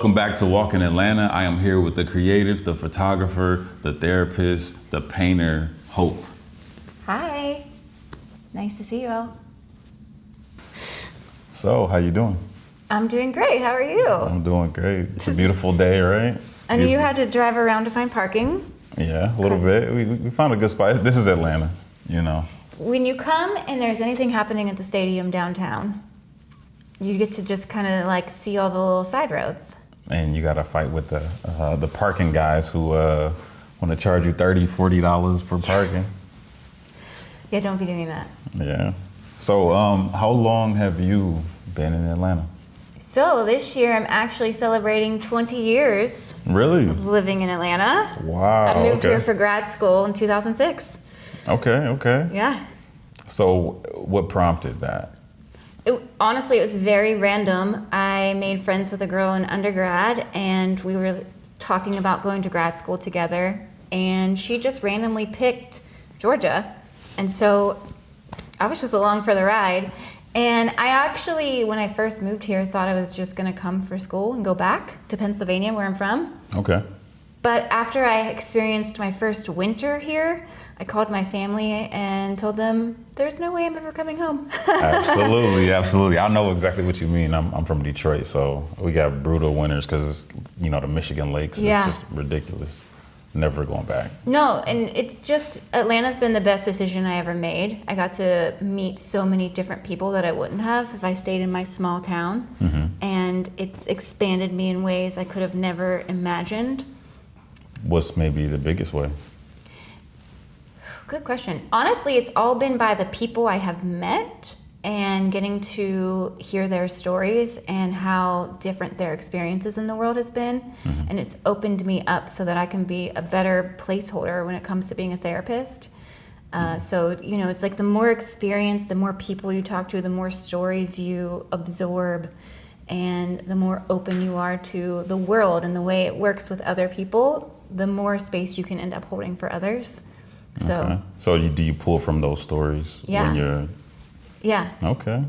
Welcome back to Walk in Atlanta. I am here with the creative, the photographer, the therapist, the painter, Hope. Hi, nice to see you all. So, how you doing? I'm doing great, how are you? I'm doing great. It's a beautiful day, right? I knew you had to drive around to find parking. Yeah, a little bit. We found a good spot. This is Atlanta, you know. When you come and there's anything happening at the stadium downtown, you get to just kind of like see all the little side roads. And you got to fight with the parking guys who want to charge you $30, $40 for parking. Yeah, don't be doing that. Yeah. So how long have you been in Atlanta? So this year I'm actually celebrating 20 years Really? of living in Atlanta. Wow. I moved here for grad school in 2006. Okay. Yeah. So what prompted that? Honestly, it was very random. I made friends with a girl in undergrad, and we were talking about going to grad school together, and she just randomly picked Georgia. And so I was just along for the ride. And I actually, when I first moved here, thought I was just going to come for school and go back to Pennsylvania, where I'm from. Okay. But after I experienced my first winter here, I called my family and told them there's no way I'm ever coming home. Absolutely. I know exactly what you mean. I'm from Detroit, so we got brutal winters because, the Michigan lakes. Yeah. It's just ridiculous. Never going back. No, and it's just, Atlanta's been the best decision I ever made. I got to meet so many different people that I wouldn't have if I stayed in my small town. Mm-hmm. And it's expanded me in ways I could have never imagined. What's maybe the biggest way? Good question. Honestly, it's all been by the people I have met and getting to hear their stories and how different their experiences in the world has been. Mm-hmm. And it's opened me up so that I can be a better placeholder when it comes to being a therapist. So, it's like the more experience, the more people you talk to, the more stories you absorb, and the more open you are to the world and the way it works with other people, the more space you can end up holding for others. So, do you pull from those stories? Yeah. When you're... Yeah. Okay.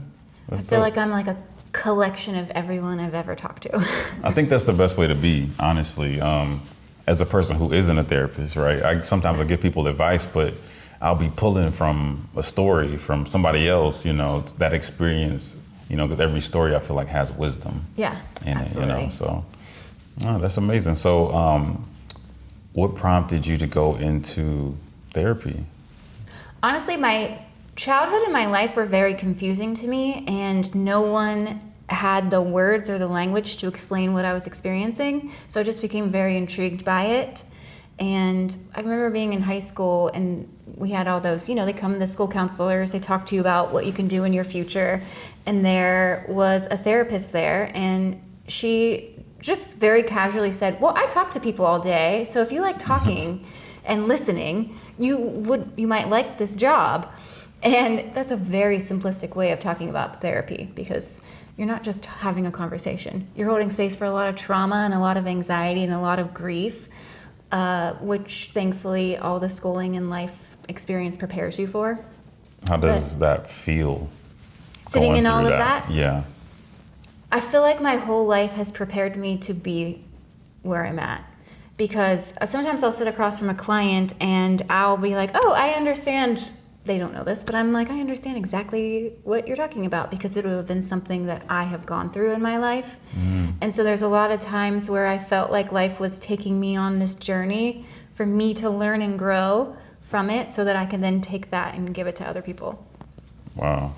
I feel like I'm like a collection of everyone I've ever talked to. I think that's the best way to be, honestly. As a person who isn't a therapist, right? Sometimes I give people advice, but I'll be pulling from a story from somebody else, it's that experience, because every story I feel like has wisdom. Yeah, in absolutely. it, so that's amazing. So what prompted you to go into therapy? Honestly, my childhood and my life were very confusing to me, and no one had the words or the language to explain what I was experiencing. So I just became very intrigued by it. And I remember being in high school, and we had all those, they come, the school counselors, they talk to you about what you can do in your future. And there was a therapist there, and she just very casually said, well, I talk to people all day, so if you like talking and listening, you might like this job. And that's a very simplistic way of talking about therapy, because you're not just having a conversation. You're holding space for a lot of trauma and a lot of anxiety and a lot of grief, which thankfully all the schooling and life experience prepares you for. How does that feel? Sitting in all of that? Yeah. I feel like my whole life has prepared me to be where I'm at. Because sometimes I'll sit across from a client and I'll be like, oh, I understand. They don't know this, but I'm like, I understand exactly what you're talking about, because it would have been something that I have gone through in my life. Mm. And so there's a lot of times where I felt like life was taking me on this journey for me to learn and grow from it so that I can then take that and give it to other people. Wow.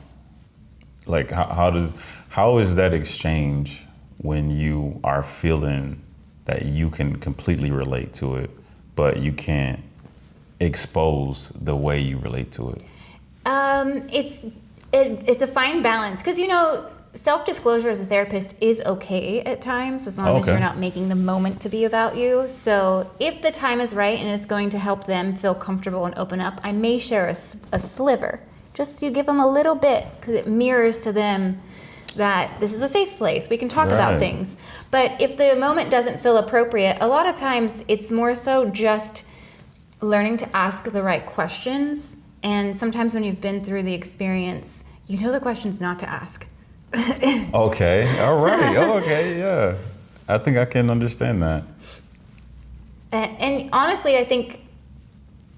Like, how is that exchange when you are feeling that you can completely relate to it, but you can't expose the way you relate to it? It's a fine balance, because self-disclosure as a therapist is okay at times, as long as you're not making the moment to be about you. So if the time is right and it's going to help them feel comfortable and open up, I may share a sliver. Just you give them a little bit, because it mirrors to them that this is a safe place. We can talk about things. But if the moment doesn't feel appropriate, a lot of times it's more so just learning to ask the right questions. And sometimes when you've been through the experience, you know the questions not to ask. Okay, all right, okay, yeah. I think I can understand that. And honestly, I think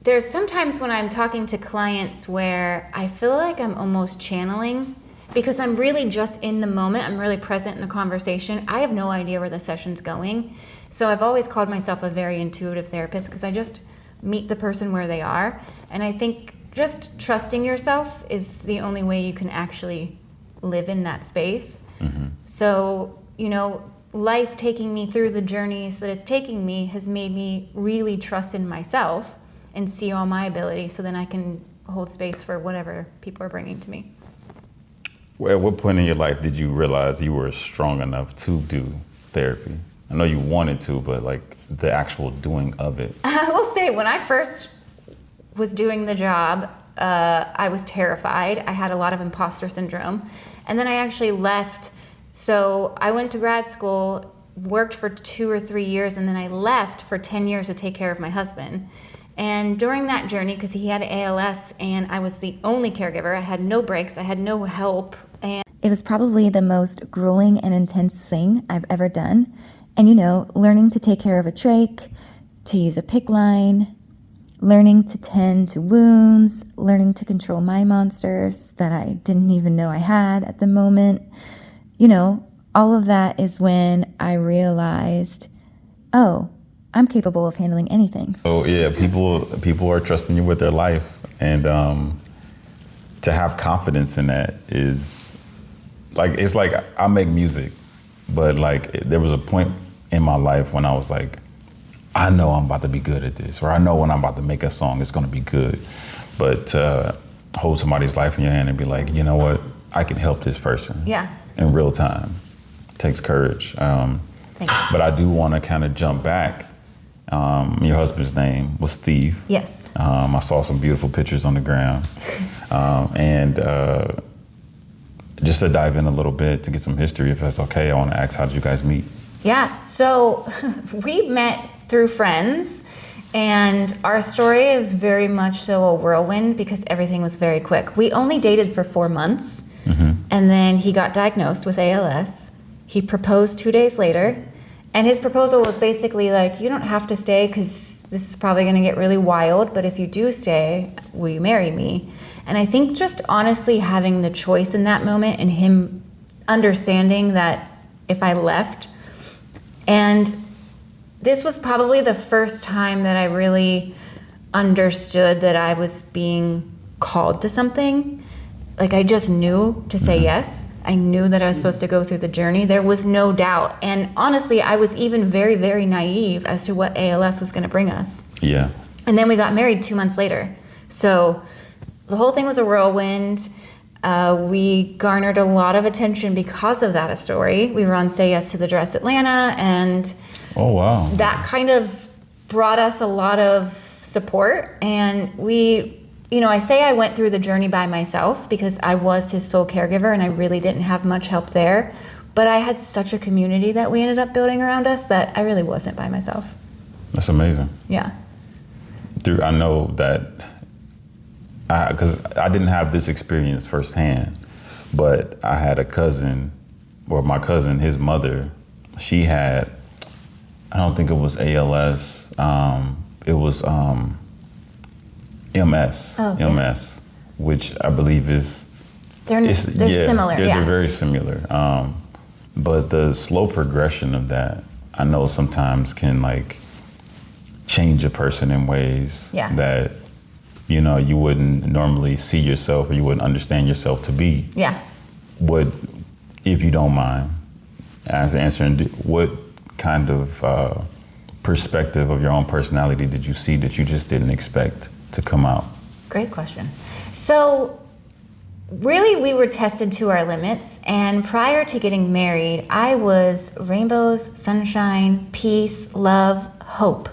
there's sometimes when I'm talking to clients where I feel like I'm almost channeling because I'm really just in the moment. I'm really present in the conversation. I have no idea where the session's going. So I've always called myself a very intuitive therapist because I just meet the person where they are. And I think just trusting yourself is the only way you can actually live in that space. Mm-hmm. So, you know, life taking me through the journeys that it's taking me has made me really trust in myself and see all my abilities so then I can hold space for whatever people are bringing to me. Well, at what point in your life did you realize you were strong enough to do therapy? I know you wanted to, but like the actual doing of it. I will say, when I first was doing the job, I was terrified. I had a lot of imposter syndrome. And then I actually left. So I went to grad school, worked for 2 or 3 years, and then I left for 10 years to take care of my husband. And during that journey, because he had ALS and I was the only caregiver, I had no breaks, I had no help. And it was probably the most grueling and intense thing I've ever done. And you know, learning to take care of a trach, to use a PICC line, learning to tend to wounds, learning to control my monsters that I didn't even know I had at the moment. You know, all of that is when I realized, oh, I'm capable of handling anything. So yeah, people are trusting you with their life, and to have confidence in that is like, it's like I make music, but like there was a point in my life when I was like, I know I'm about to be good at this, or I know when I'm about to make a song, it's going to be good. But hold somebody's life in your hand and be like, you know what, I can help this person. Yeah. In real time. It takes courage. Thank you. But I do want to kind of jump back. Your husband's name was Steve. Yes. I saw some beautiful pictures on the ground. And just to dive in a little bit to get some history, if that's okay, I want to ask, how did you guys meet? Yeah, so we met through friends, and our story is very much so a whirlwind because everything was very quick. We only dated for 4 months, and then he got diagnosed with ALS. He proposed 2 days later, and his proposal was basically like, you don't have to stay because this is probably going to get really wild, but if you do stay, will you marry me? And I think just honestly having the choice in that moment and him understanding that if I left, and this was probably the first time that I really understood that I was being called to something. Like I just knew to say yes. I knew that I was supposed to go through the journey. There was no doubt. And honestly, I was even very, very naive as to what ALS was going to bring us. Yeah. And then we got married 2 months later. So the whole thing was a whirlwind. We garnered a lot of attention because of that story. We were on Say Yes to the Dress Atlanta, and oh wow, that kind of brought us a lot of support. And we, you know, I say I went through the journey by myself because I was his sole caregiver and I really didn't have much help there. But I had such a community that we ended up building around us that I really wasn't by myself. That's amazing. Yeah. I know that, because I didn't have this experience firsthand, but I had a cousin, or my cousin, his mother, she had, I don't think it was ALS, it was MS, oh, yeah. MS, which I believe is... They're similar, They're very similar. But the slow progression of that, I know sometimes can like change a person in ways that, you know, you wouldn't normally see yourself or you wouldn't understand yourself to be. Yeah. What, if you don't mind answering, what kind of perspective of your own personality did you see that you just didn't expect to come out? Great question. So really we were tested to our limits, and prior to getting married, I was rainbows, sunshine, peace, love, hope.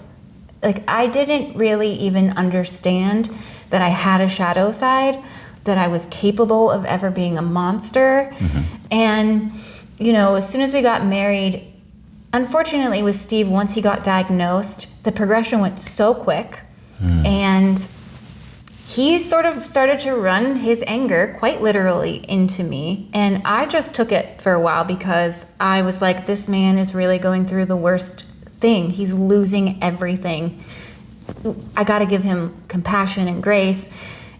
Like I didn't really even understand that I had a shadow side, that I was capable of ever being a monster. And, you know, as soon as we got married, unfortunately with Steve, once he got diagnosed, the progression went so quick. And he sort of started to run his anger quite literally into me. And I just took it for a while because I was like, this man is really going through the worst thing. He's losing everything. I got to give him compassion and grace.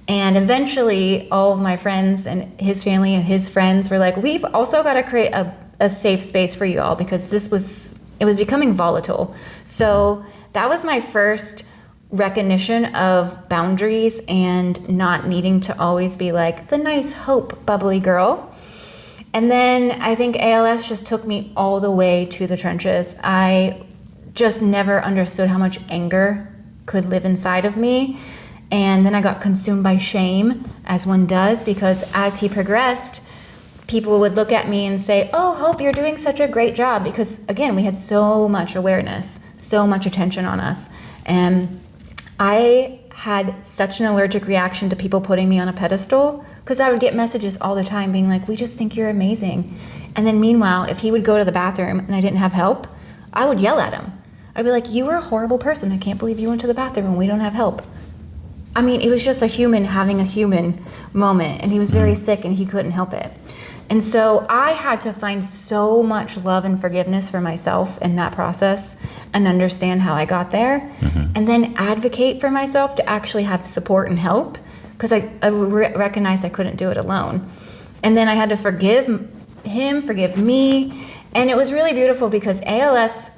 And eventually all of my friends and his family and his friends were like, we've also got to create a safe space for you all, because it was becoming volatile. So that was my first recognition of boundaries and not needing to always be like the nice, hope, bubbly girl. And then I think ALS just took me all the way to the trenches. I just never understood how much anger could live inside of me. And then I got consumed by shame, as one does, because as he progressed, people would look at me and say, oh, Hope, you're doing such a great job. Because again, we had so much awareness, so much attention on us. And I had such an allergic reaction to people putting me on a pedestal, because I would get messages all the time being like, we just think you're amazing. And then meanwhile, if he would go to the bathroom and I didn't have help, I would yell at him. I'd be like, you were a horrible person. I can't believe you went to the bathroom and we don't have help. I mean, it was just a human having a human moment, and he was very sick and he couldn't help it. And so I had to find so much love and forgiveness for myself in that process and understand how I got there, and then advocate for myself to actually have support and help, because I recognized I couldn't do it alone. And then I had to forgive him, forgive me. And it was really beautiful because ALS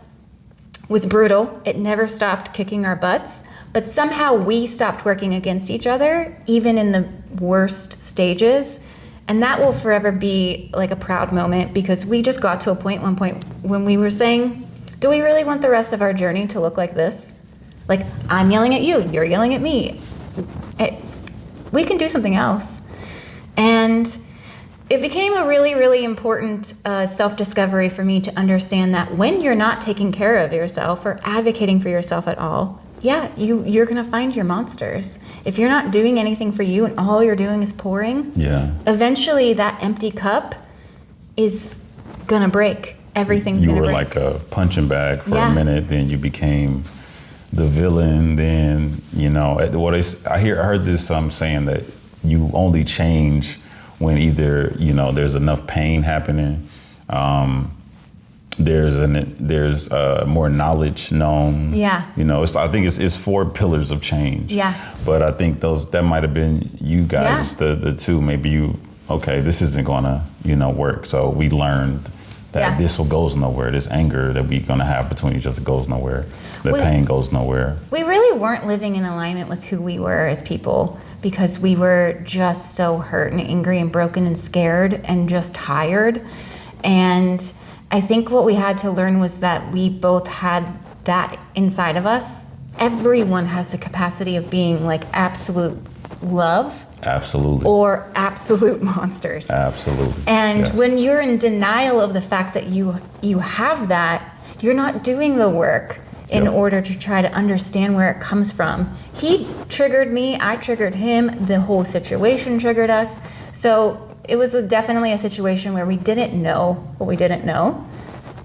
was brutal. It never stopped kicking our butts, but somehow we stopped working against each other, even in the worst stages. And that will forever be like a proud moment, because we just got to a point, one point, when we were saying, do we really want the rest of our journey to look like this? Like, I'm yelling at you, you're yelling at me. We can do something else. And it became a really, really important self-discovery for me to understand that when you're not taking care of yourself or advocating for yourself at all, yeah, you're gonna find your monsters. If you're not doing anything for you and all you're doing is pouring, eventually that empty cup is gonna break. Everything's gonna break. You were like a punching bag for a minute, then you became the villain. Then I heard this saying that you only change when either there's enough pain happening, there's more knowledge known. I think it's 4 pillars of change. But I think that might have been you guys, the two. Maybe this isn't gonna work. So we learned that this goes nowhere. This anger that we're gonna have between each other goes nowhere. The pain goes nowhere. We really weren't living in alignment with who we were as people, because we were just so hurt and angry and broken and scared and just tired. And I think what we had to learn was that we both had that inside of us. Everyone has the capacity of being like absolute love. Absolutely. Or absolute monsters. Absolutely. And when you're in denial of the fact that you have that, you're not doing the work in order to try to understand where it comes from. He triggered me, I triggered him, the whole situation triggered us. So it was definitely a situation where we didn't know what we didn't know.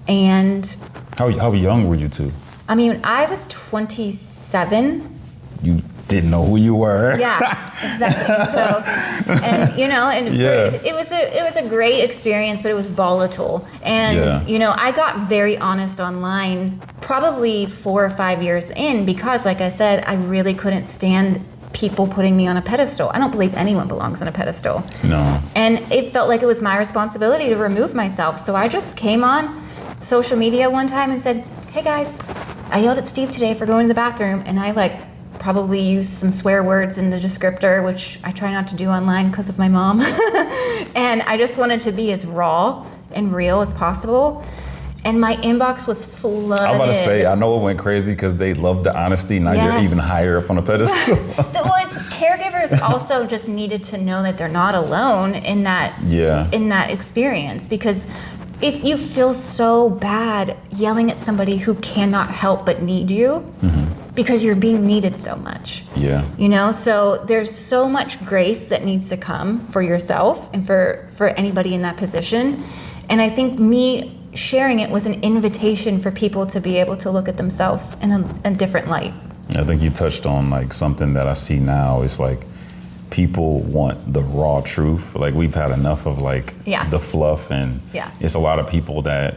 And how young were you two? I mean, I was 27. You didn't know who you were. Yeah, exactly. So, it was a great experience, but it was volatile. And I got very honest online probably 4 or 5 years in, because like I said, I really couldn't stand people putting me on a pedestal. I don't believe anyone belongs on a pedestal. No. And it felt like it was my responsibility to remove myself. So I just came on social media one time and said, hey guys, I yelled at Steve today for going to the bathroom, and I probably used some swear words in the descriptor, which I try not to do online because of my mom. And I just wanted to be as raw and real as possible. And my inbox was flooded. I'm about to say, I know it went crazy because they love the honesty. Now you're even higher up on a pedestal. Well, caregivers also just needed to know that they're not alone in that experience. Because if you feel so bad yelling at somebody who cannot help but need you, because you're being needed so much. So there's so much grace that needs to come for yourself and for anybody in that position. And I think me sharing it was an invitation for people to be able to look at themselves in a different light. I think you touched on something that I see now. It's like people want the raw truth. Like, we've had enough of like the fluff, and it's a lot of people that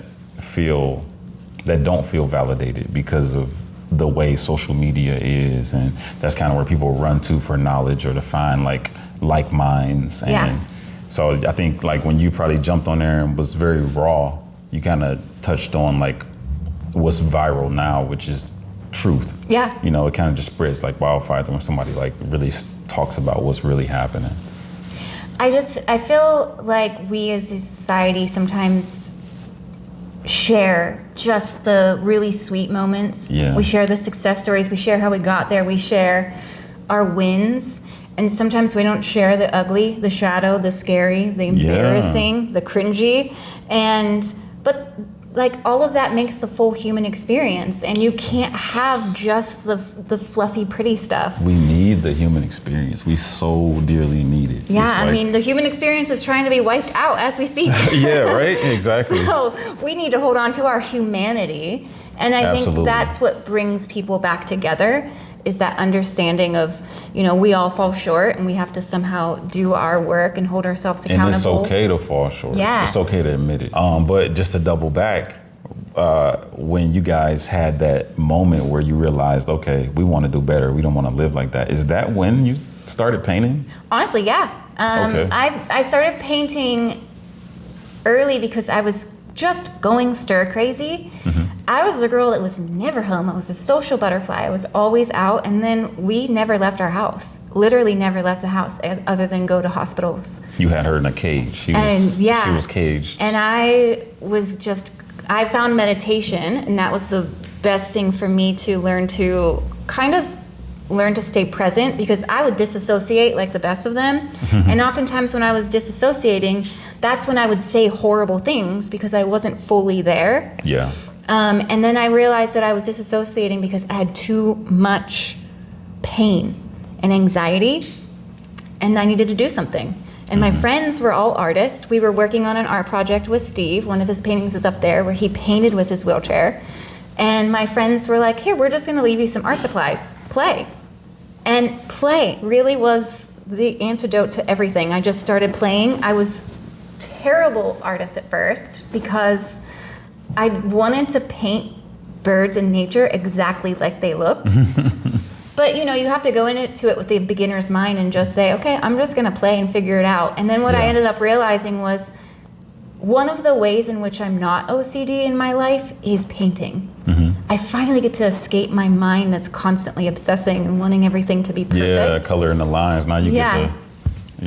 don't feel validated because of the way social media is, and that's kind of where people run to for knowledge or to find like minds. And so I think like when you probably jumped on there and was very raw, you kind of touched on like what's viral now, which is truth. Yeah. You know, it kind of just spreads like wildfire when somebody like really talks about what's really happening. I feel like we as a society sometimes share just the really sweet moments. Yeah. We share the success stories. We share how we got there. We share our wins. And sometimes we don't share the ugly, the shadow, the scary, the embarrassing, the cringy. But like all of that makes the full human experience, and you can't have just the fluffy, pretty stuff. We need the human experience. We so dearly need it. Yeah, I mean, the human experience is trying to be wiped out as we speak. Yeah, right? Exactly. So we need to hold on to our humanity, and I think that's what brings people back together, is that understanding of, you know, we all fall short and we have to somehow do our work and hold ourselves accountable. And it's okay to fall short. Yeah. It's okay to admit it. But just to double back, when you guys had that moment where you realized, okay, we want to do better, we don't want to live like that, is that when you started painting? Honestly, yeah. Okay. I started painting early because I was just going stir crazy. Mm-hmm. I was the girl that was never home. I was a social butterfly. I was always out, and then we never left our house. Literally never left the house other than go to hospitals. You had her in a cage. She was caged. And I found meditation, and that was the best thing for me to learn to stay present, because I would disassociate like the best of them. Mm-hmm. And oftentimes when I was disassociating, that's when I would say horrible things because I wasn't fully there. Yeah. And then I realized that I was disassociating because I had too much pain and anxiety, and I needed to do something. And my friends were all artists. We were working on an art project with Steve. One of his paintings is up there where he painted with his wheelchair. And my friends were like, here, we're just going to leave you some art supplies. Play. And play really was the antidote to everything. I just started playing. I was terrible artist at first because I wanted to paint birds in nature exactly like they looked. But, you know, you have to go into it with the beginner's mind and just say, okay, I'm just going to play and figure it out. And then what I ended up realizing was one of the ways in which I'm not OCD in my life is painting. Mm-hmm. I finally get to escape my mind that's constantly obsessing and wanting everything to be perfect. Yeah, color in the lines. Now you get to...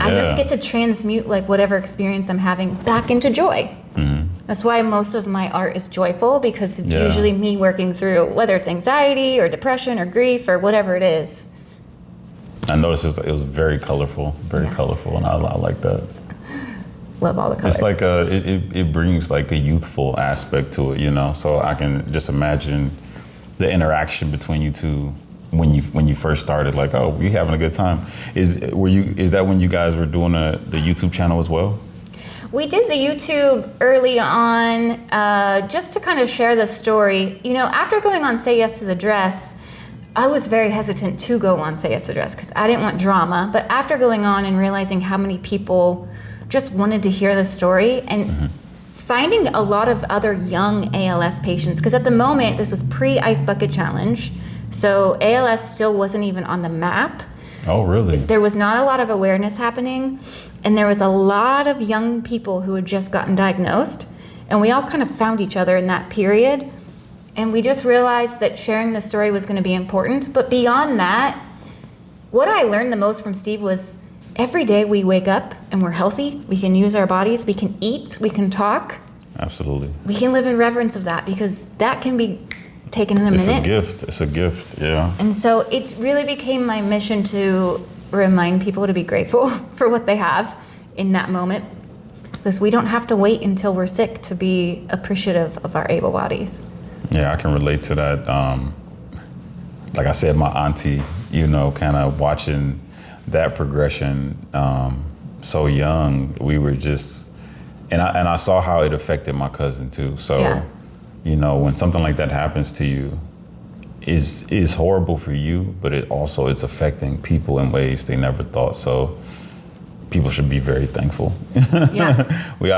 I just get to transmute like whatever experience I'm having back into joy. Mm-hmm. That's why most of my art is joyful, because it's usually me working through whether it's anxiety or depression or grief or whatever it is. I noticed it was very colorful, and I like that. Love all the colors. It's like it brings like a youthful aspect to it, you know. So I can just imagine the interaction between you two when you first started. Like, oh, you having a good time? Is that when you guys were doing the YouTube channel as well? We did the YouTube early on, just to kind of share the story. You know, after going on Say Yes to the Dress, I was very hesitant to go on Say Yes to the Dress because I didn't want drama. But after going on and realizing how many people just wanted to hear the story, and finding a lot of other young ALS patients, because at the moment, this was pre-Ice Bucket Challenge, so ALS still wasn't even on the map. Oh, really? There was not a lot of awareness happening, and there was a lot of young people who had just gotten diagnosed, and we all kind of found each other in that period, and we just realized that sharing the story was going to be important. But beyond that, what I learned the most from Steve was every day we wake up and we're healthy, we can use our bodies, we can eat, we can talk. Absolutely. We can live in reverence of that, because that can be taken in a minute. It's a gift, yeah. And so it really became my mission to remind people to be grateful for what they have in that moment, because we don't have to wait until we're sick to be appreciative of our able bodies. Yeah, I can relate to that. Like I said, my auntie, you know, kind of watching that progression so young, we were just, and I saw how it affected my cousin too. So, you know, when something like that happens to you, is horrible for you, but it's affecting people in ways they never thought. So people should be very thankful. Yeah.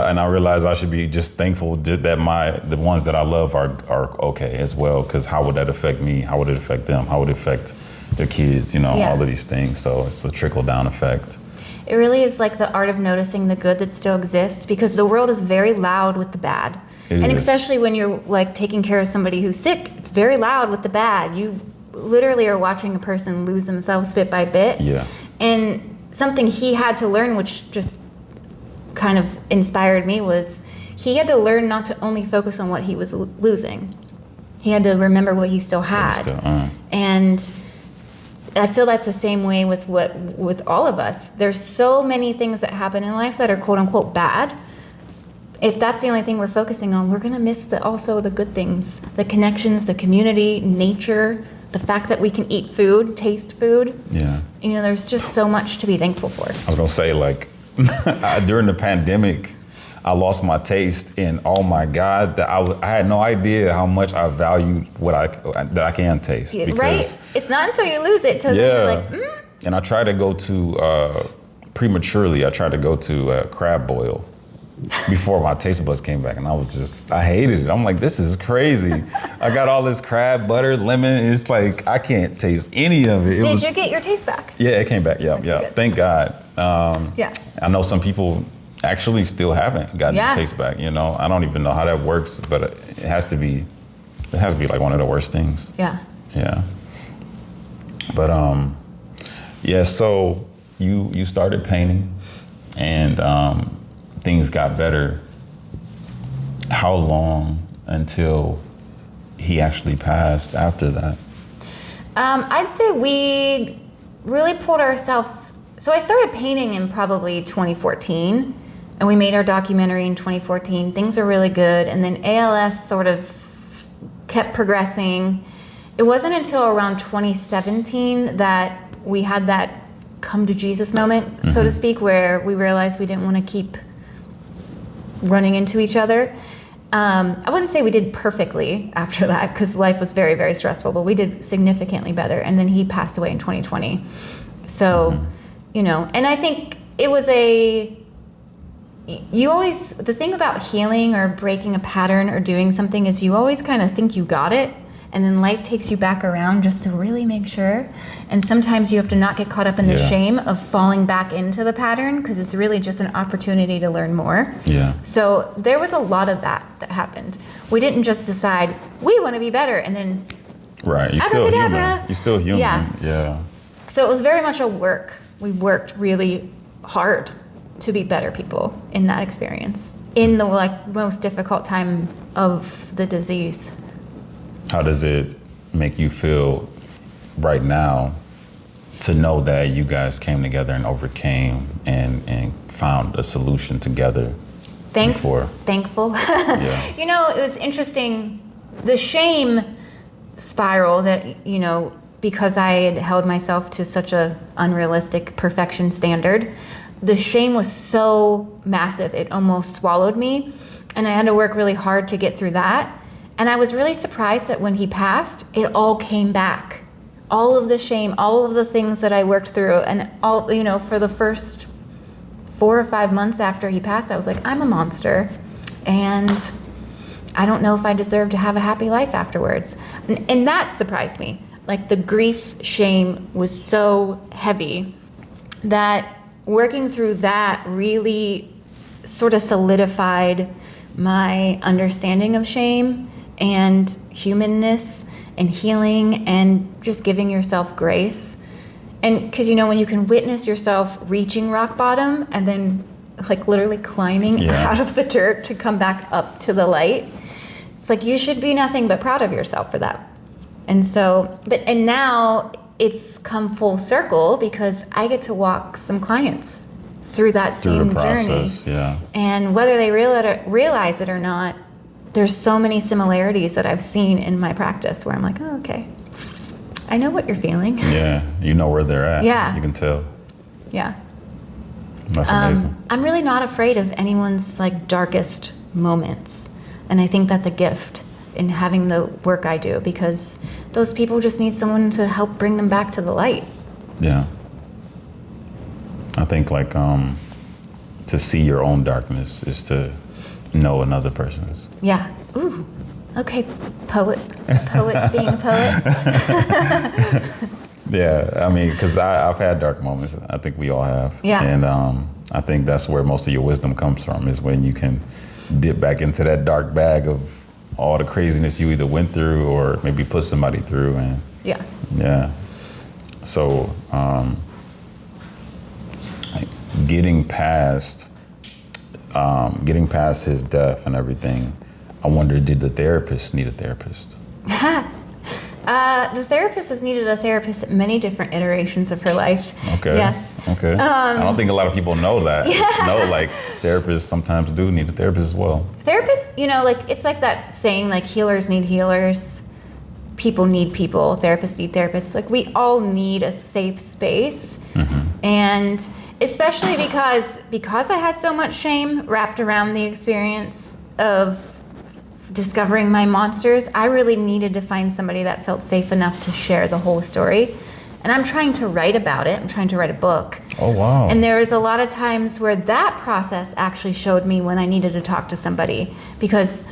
And I realize I should be just thankful that the ones that I love are okay as well. Because how would that affect me? How would it affect them? How would it affect their kids? All of these things. So it's a trickle down effect. It really is like the art of noticing the good that still exists, because the world is very loud with the bad. And especially when you're like taking care of somebody who's sick, it's very loud with the bad. You literally are watching a person lose themselves bit by bit. Yeah. And something he had to learn, which just kind of inspired me, was he had to learn not to only focus on what he was losing. He had to remember what he still had. And I feel that's the same way with all of us. There's so many things that happen in life that are quote unquote bad. If that's the only thing we're focusing on, we're gonna miss also the good things, the connections, the community, nature, the fact that we can eat food, taste food. Yeah. There's just so much to be thankful for. I was gonna say, like, during the pandemic, I lost my taste, and oh my God, that I had no idea how much I valued that I can taste. Right? It's not until you lose it till then you're like, And I tried to go to prematurely. I tried to go to crab boil before my taste buds came back, and I hated it. I'm like, this is crazy. I got all this crab, butter, lemon. It's like, I can't taste any of it. Did you get your taste back? Yeah, it came back. Yeah. Good. Thank God. Yeah. I know some people actually still haven't gotten the taste back. I don't even know how that works, but it has to be like one of the worst things. Yeah. Yeah. But so you started painting, and things got better. How long until he actually passed after that? I'd say we really pulled ourselves. So I started painting in probably 2014, and we made our documentary in 2014. Things were really good, and then ALS sort of kept progressing. It wasn't until around 2017 that we had that come to Jesus moment, so to speak, where we realized we didn't want to keep running into each other. I wouldn't say we did perfectly after that, because life was very, very stressful, but we did significantly better. And then he passed away in 2020. So, and I think it was the thing about healing or breaking a pattern or doing something is you always kind of think you got it, and then life takes you back around just to really make sure. And sometimes you have to not get caught up in the shame of falling back into the pattern, because it's really just an opportunity to learn more. Yeah. So there was a lot of that happened. We didn't just decide we want to be better and then right. You're still human. You're still human. Yeah. So it was very much a work. We worked really hard to be better people in that experience, in the most difficult time of the disease. How does it make you feel right now to know that you guys came together and overcame and found a solution together? Thankful. Yeah. It was interesting. The shame spiral that, because I had held myself to such a unrealistic perfection standard, the shame was so massive, it almost swallowed me. And I had to work really hard to get through that. And I was really surprised that when he passed, it all came back. All of the shame, all of the things that I worked through, and all, for the first 4 or 5 months after he passed, I was like, I'm a monster. And I don't know if I deserve to have a happy life afterwards. And that surprised me. Like, the grief, shame was so heavy that working through that really sort of solidified my understanding of shame and humanness and healing and just giving yourself grace. And because, when you can witness yourself reaching rock bottom and then literally climbing out of the dirt to come back up to the light, it's like you should be nothing but proud of yourself for that. And so, and now it's come full circle because I get to walk some clients through that same journey. Yeah. And whether they realize it or not, there's so many similarities that I've seen in my practice where I'm like, oh, okay, I know what you're feeling. Yeah, you know where they're at. Yeah. You can tell. Yeah. That's amazing. I'm really not afraid of anyone's darkest moments. And I think that's a gift. in having the work I do, because those people just need someone to help bring them back to the light. Yeah. I think like to see your own darkness is to know another person's. Yeah. Ooh. Okay. Poets being a poet. Yeah, I mean, because I've had dark moments. I think we all have. Yeah. And I think that's where most of your wisdom comes from, is when you can dip back into that dark bag of all the craziness you either went through or maybe put somebody through. And Yeah. yeah. So like getting past his death and everything, I wonder, did the therapist need a therapist? The therapist has needed a therapist at many different iterations of her life. Okay. Yes. Okay. I don't think a lot of people know that. No, like therapists sometimes do need a therapist as well. Therapists, like it's like that saying, like healers need healers, people need people, therapists need therapists. Like we all need a safe space. And especially because I had so much shame wrapped around the experience of discovering my monsters, I really needed to find somebody that felt safe enough to share the whole story. And I'm trying to write about it. I'm trying to write a book. Oh, wow. And there was a lot of times where that process actually showed me when I needed to talk to somebody. Because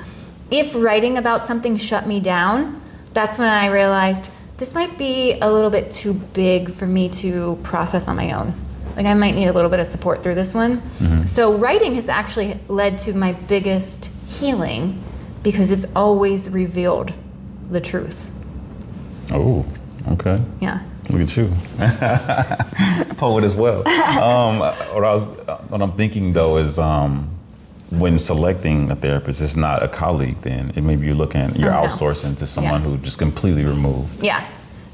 if writing about something shut me down, that's when I realized this might be a little bit too big for me to process on my own. Like I might need a little bit of support through this one. So writing has actually led to my biggest healing, because it's always revealed the truth. Oh, okay. Yeah. Look at you. Poet as well. What I'm thinking though is when selecting a therapist, it's not a colleague then. It maybe you're no. outsourcing to someone who just completely removed. Yeah.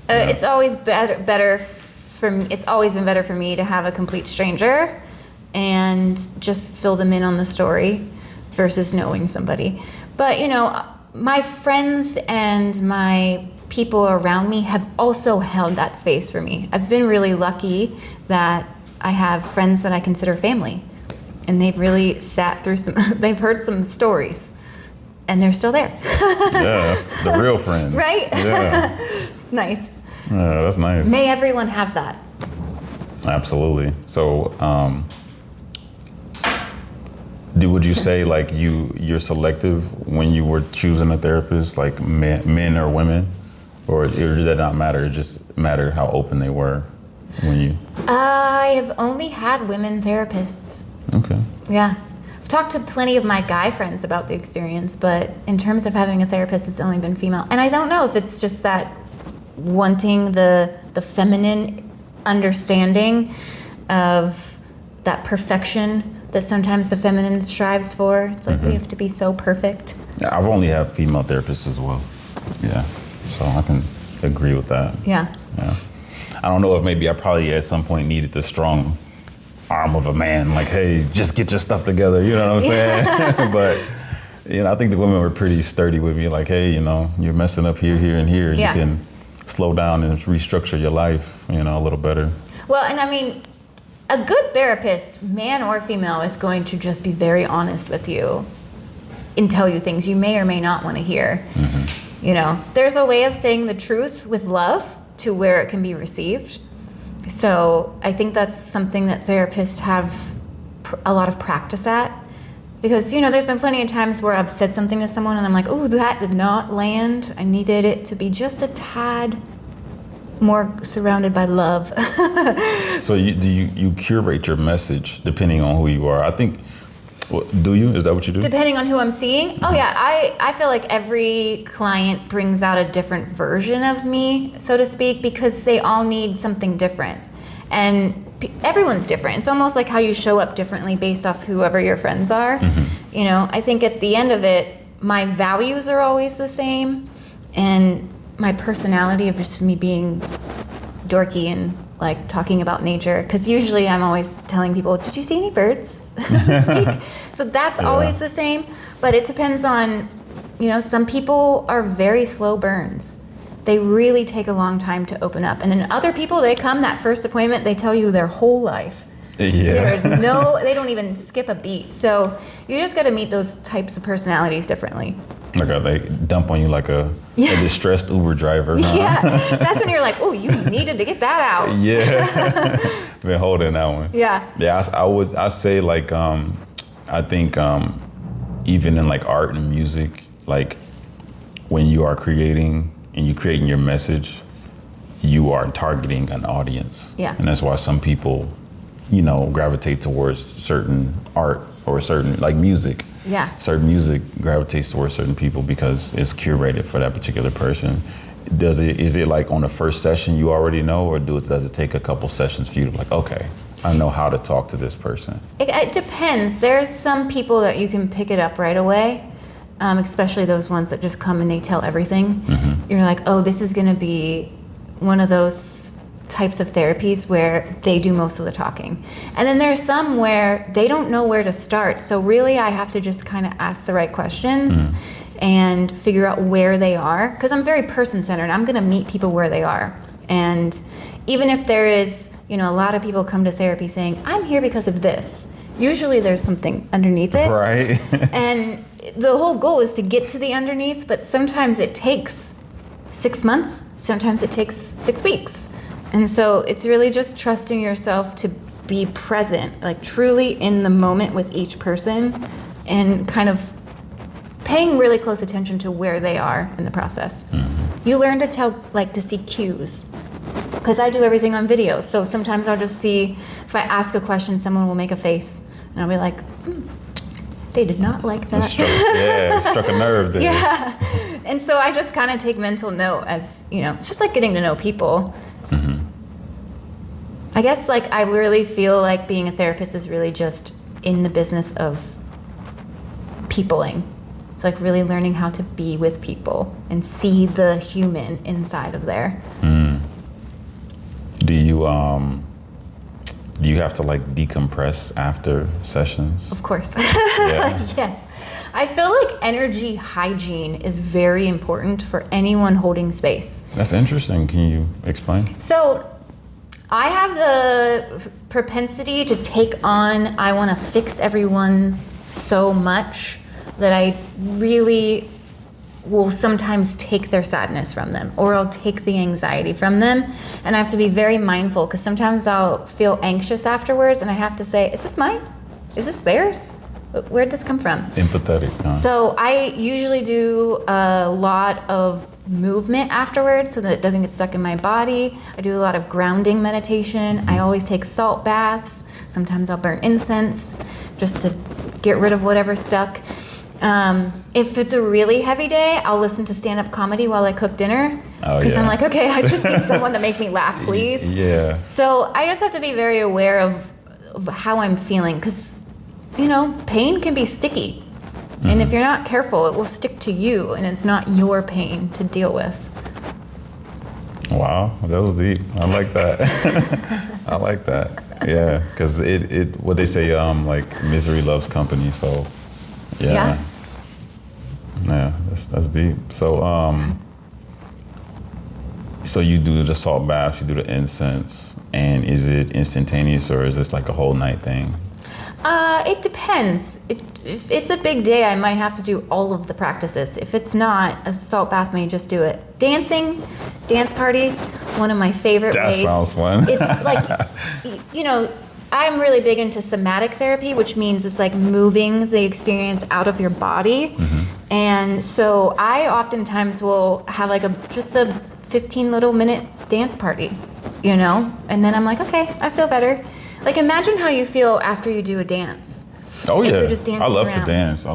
It's always it's always been better for me to have a complete stranger and just fill them in on the story versus knowing somebody. But my friends and my people around me have also held that space for me. I've been really lucky that I have friends that I consider family, and they've really sat through they've heard some stories, and they're still there. Yeah, that's the real friends. Right? Yeah. It's nice. Yeah, that's nice. May everyone have that. Absolutely. So, would you say like you're selective when you were choosing a therapist, like men or women, or did that not matter? It just mattered how open they were when you? I have only had women therapists. Okay. Yeah. I've talked to plenty of my guy friends about the experience, but in terms of having a therapist, it's only been female. And I don't know if it's just that wanting the feminine understanding of that perfection that sometimes the feminine strives for. It's like we have to be so perfect. Yeah, I've only had female therapists as well. Yeah, so I can agree with that. Yeah. Yeah. I don't know if maybe I probably at some point needed the strong arm of a man, like, hey, just get your stuff together, you know what I'm saying? But, I think the women were pretty sturdy with me, like, hey, you're messing up here, here, and here. Yeah. You can slow down and restructure your life, a little better. Well, and I mean, a good therapist, man or female, is going to just be very honest with you and tell you things you may or may not want to hear. There's a way of saying the truth with love to where it can be received. So I think that's something that therapists have a lot of practice at. Because, there's been plenty of times where I've said something to someone and I'm like, oh, that did not land. I needed it to be just a tad more surrounded by love. So do you curate your message depending on who you are? I think, do you? Is that what you do? Depending on who I'm seeing? Oh yeah, I feel like every client brings out a different version of me, so to speak, because they all need something different. And everyone's different. It's almost like how you show up differently based off whoever your friends are. I think at the end of it, my values are always the same, and my personality of just me being dorky and like talking about nature, because usually I'm always telling people, did you see any birds this week? So that's always the same, but it depends on, some people are very slow burns. They really take a long time to open up. And then other people, they come that first appointment, they tell you their whole life. Yeah. They don't even skip a beat. So you just got to meet those types of personalities differently. Like they dump on you like a distressed Uber driver. Huh? Yeah, that's when you're like, oh, you needed to get that out. Yeah, been holding that one. Yeah. Yeah, I say like, I think even in like art and music, like when you are creating and you creating your message, you are targeting an audience. Yeah. And that's why some people, gravitate towards certain art or certain like music. Yeah. Certain music gravitates towards certain people because it's curated for that particular person. Is it like on the first session you already know, or does it take a couple sessions for you to be like, okay, I know how to talk to this person? It depends. There's some people that you can pick it up right away, especially those ones that just come and they tell everything. Mm-hmm. You're like, oh, this is going to be one of those types of therapies where they do most of the talking. And then there's some where they don't know where to start. So really I have to just kind of ask the right questions and figure out where they are. Because I'm very person-centered. I'm going to meet people where they are. And even if there is, a lot of people come to therapy saying, I'm here because of this. Usually there's something underneath it. Right. And the whole goal is to get to the underneath, but sometimes it takes 6 months. Sometimes it takes 6 weeks. And so it's really just trusting yourself to be present, like truly in the moment with each person, and kind of paying really close attention to where they are in the process. Mm-hmm. You learn to see cues, because I do everything on video. So sometimes I'll just see, if I ask a question, someone will make a face, and I'll be like, they did not like that. Struck a nerve there. Yeah. And so I just kind of take mental note as, it's just like getting to know people. Mm-hmm. I guess I really feel like being a therapist is really just in the business of peopling. It's like really learning how to be with people and see the human inside of there. Mm. Do you have to decompress after sessions? Of course. Yeah. Yes. I feel like energy hygiene is very important for anyone holding space. That's interesting. Can you explain? So I have the propensity to take on, I want to fix everyone so much that I really will sometimes take their sadness from them, or I'll take the anxiety from them. And I have to be very mindful, because sometimes I'll feel anxious afterwards and I have to say, is this mine? Is this theirs? Where'd this come from? Empathetic. Huh? So I usually do a lot of movement afterwards so that it doesn't get stuck in my body. I do a lot of grounding meditation. I always take salt baths. Sometimes I'll burn incense just to get rid of whatever's stuck. If it's a really heavy day, I'll listen to stand-up comedy while I cook dinner. Because I'm like, okay, I just need someone to make me laugh, please. Yeah. So I just have to be very aware of how I'm feeling, because, pain can be sticky. Mm-hmm. And if you're not careful, it will stick to you, and it's not your pain to deal with. Wow, that was deep. I like that. I like that. Yeah, because what they say, misery loves company. So, yeah, that's deep. So, so you do the salt baths, you do the incense, and is it instantaneous, or is this like a whole night thing? It depends. If it's a big day, I might have to do all of the practices. If it's not, a salt bath may just do it. Dance parties, one of my favorite ways. That sounds fun. It's I'm really big into somatic therapy, which means it's like moving the experience out of your body. Mm-hmm. And so I oftentimes will have just a 15 little minute dance party, and then I'm like, okay, I feel better. Imagine how you feel after you do a dance. Oh, yeah. You're just dancing I love around. to dance.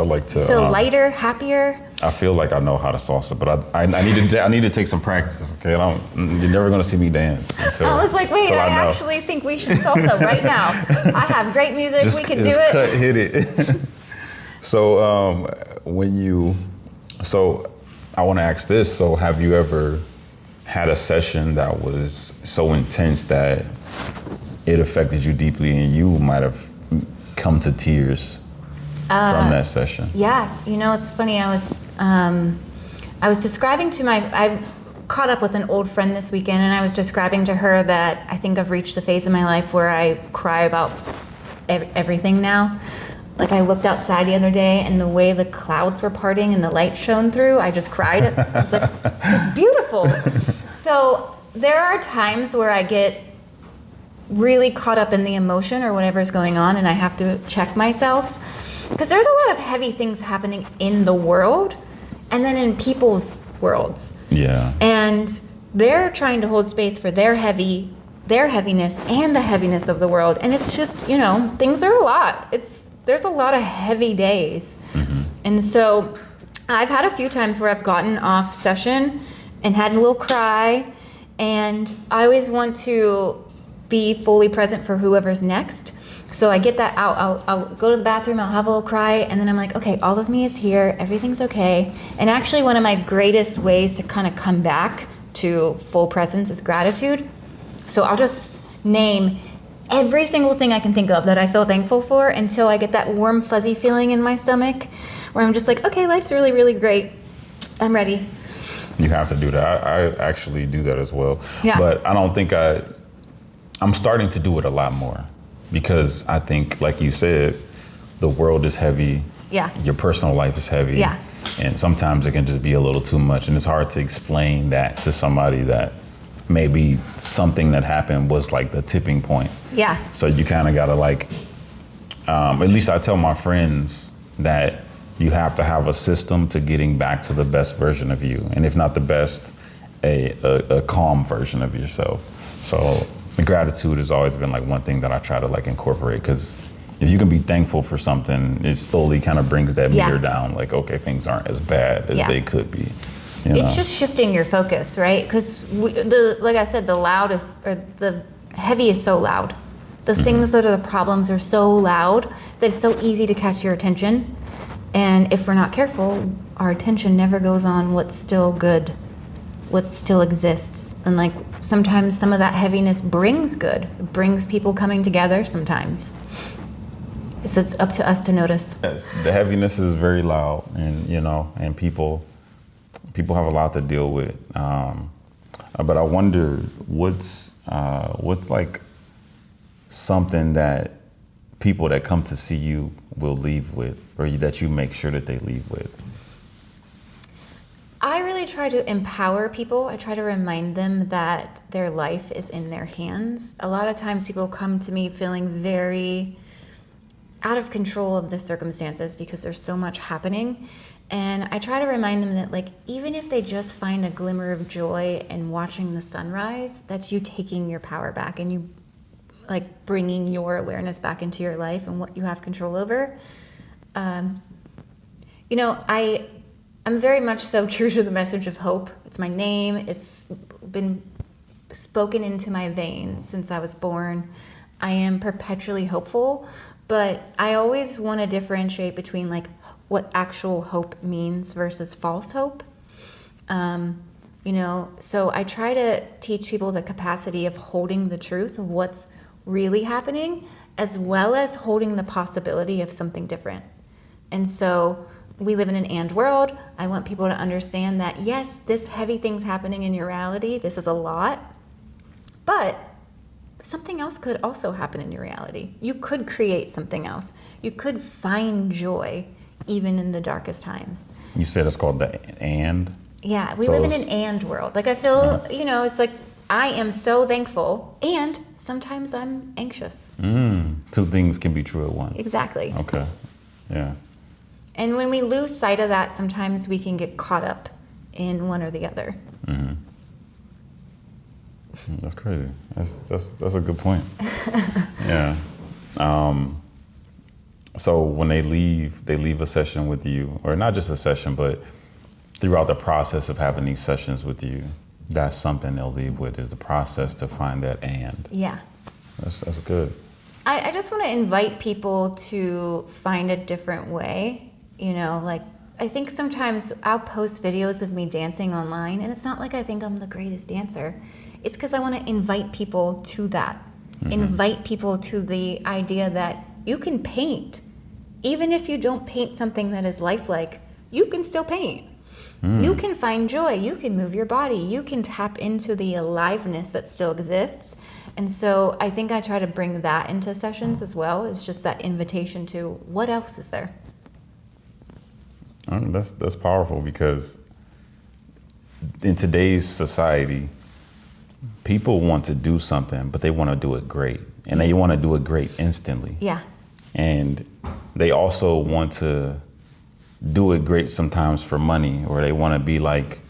I like to Feel lighter, happier. I feel like I know how to salsa, but I need to take some practice. Okay, you're never gonna see me dance. I was like, wait, I actually think we should salsa right now. I have great music. We could do it. Hit it. So I want to ask this. So have you ever had a session that was so intense that it affected you deeply, and you might have come to tears from that session? Yeah, it's funny. I was describing to I caught up with an old friend this weekend, and I was describing to her that I think I've reached the phase in my life where I cry about everything now. Like I looked outside the other day and the way the clouds were parting and the light shone through, I just cried. I was like, it's beautiful. So there are times where I get really caught up in the emotion or whatever's going on, and I have to check myself, because there's a lot of heavy things happening in the world and then in people's worlds. Yeah. And they're trying to hold space for their heaviness and the heaviness of the world. And it's just, you know, things are a lot. There's a lot of heavy days. Mm-hmm. And so I've had a few times where I've gotten off session and had a little cry, and I always want to be fully present for whoever's next. So I get that out. I'll go to the bathroom, I'll have a little cry, and then I'm like, okay, all of me is here, everything's okay. And actually one of my greatest ways to kind of come back to full presence is gratitude. So I'll just name every single thing I can think of that I feel thankful for until I get that warm, fuzzy feeling in my stomach where I'm just like, okay, life's really, really great. I'm ready. You have to do that. I actually do that as well. Yeah. But I don't think I'm starting to do it a lot more, because I think, like you said, the world is heavy. Yeah. Your personal life is heavy. Yeah. And sometimes it can just be a little too much. And it's hard to explain that to somebody that maybe something that happened was like the tipping point. Yeah. So you kind of got to at least I tell my friends that you have to have a system to getting back to the best version of you. And if not the best, a calm version of yourself. So the gratitude has always been like one thing that I try to incorporate, because if you can be thankful for something, it slowly kind of brings that meter down. Like, okay, things aren't as bad as they could be. It's just shifting your focus, right? Because like I said, the loudest or the heavy is so loud. The things that are the problems are so loud that it's so easy to catch your attention. And if we're not careful, our attention never goes on what's still good, what still exists. And sometimes some of that heaviness brings good. It brings people coming together sometimes. So it's up to us to notice. Yes, the heaviness is very loud, and and people have a lot to deal with. But I wonder what's something that people that come to see you will leave with, or that you make sure that they leave with. I really try to empower people. I try to remind them that their life is in their hands. A lot of times people come to me feeling very out of control of the circumstances because there's so much happening. And I try to remind them that even if they just find a glimmer of joy in watching the sunrise, that's you taking your power back and you bringing your awareness back into your life and what you have control over. I'm very much so true to the message of hope. It's my name. It's been spoken into my veins since I was born. I am perpetually hopeful, but I always want to differentiate between what actual hope means versus false hope. So I try to teach people the capacity of holding the truth of what's really happening, as well as holding the possibility of something different. And so we live in an and world. I want people to understand that, yes, this heavy thing's happening in your reality. This is a lot, but something else could also happen in your reality. You could create something else. You could find joy even in the darkest times. You said it's called the and? Yeah, we live in an and world. I feel, it's I am so thankful, and sometimes I'm anxious. Two things can be true at once. Exactly. Okay, yeah. And when we lose sight of that, sometimes we can get caught up in one or the other. Mm-hmm. That's crazy. That's a good point. Yeah. So when they leave a session with you, or not just a session, but throughout the process of having these sessions with you, that's something they'll leave with, is the process to find that and. Yeah. That's good. I just want to invite people to find a different way. I think sometimes I'll post videos of me dancing online, and it's not like I think I'm the greatest dancer. It's because I want to invite people to that. Mm-hmm. Invite people to the idea that you can paint. Even if you don't paint something that is lifelike, you can still paint. You can find joy. You can move your body. You can tap into the aliveness that still exists. And so I think I try to bring that into sessions as well. It's just that invitation to what else is there? I mean, that's powerful, because in today's society, people want to do something, but they want to do it great, and they want to do it great instantly. Yeah. And they also want to do it great sometimes for money, or they want to be like,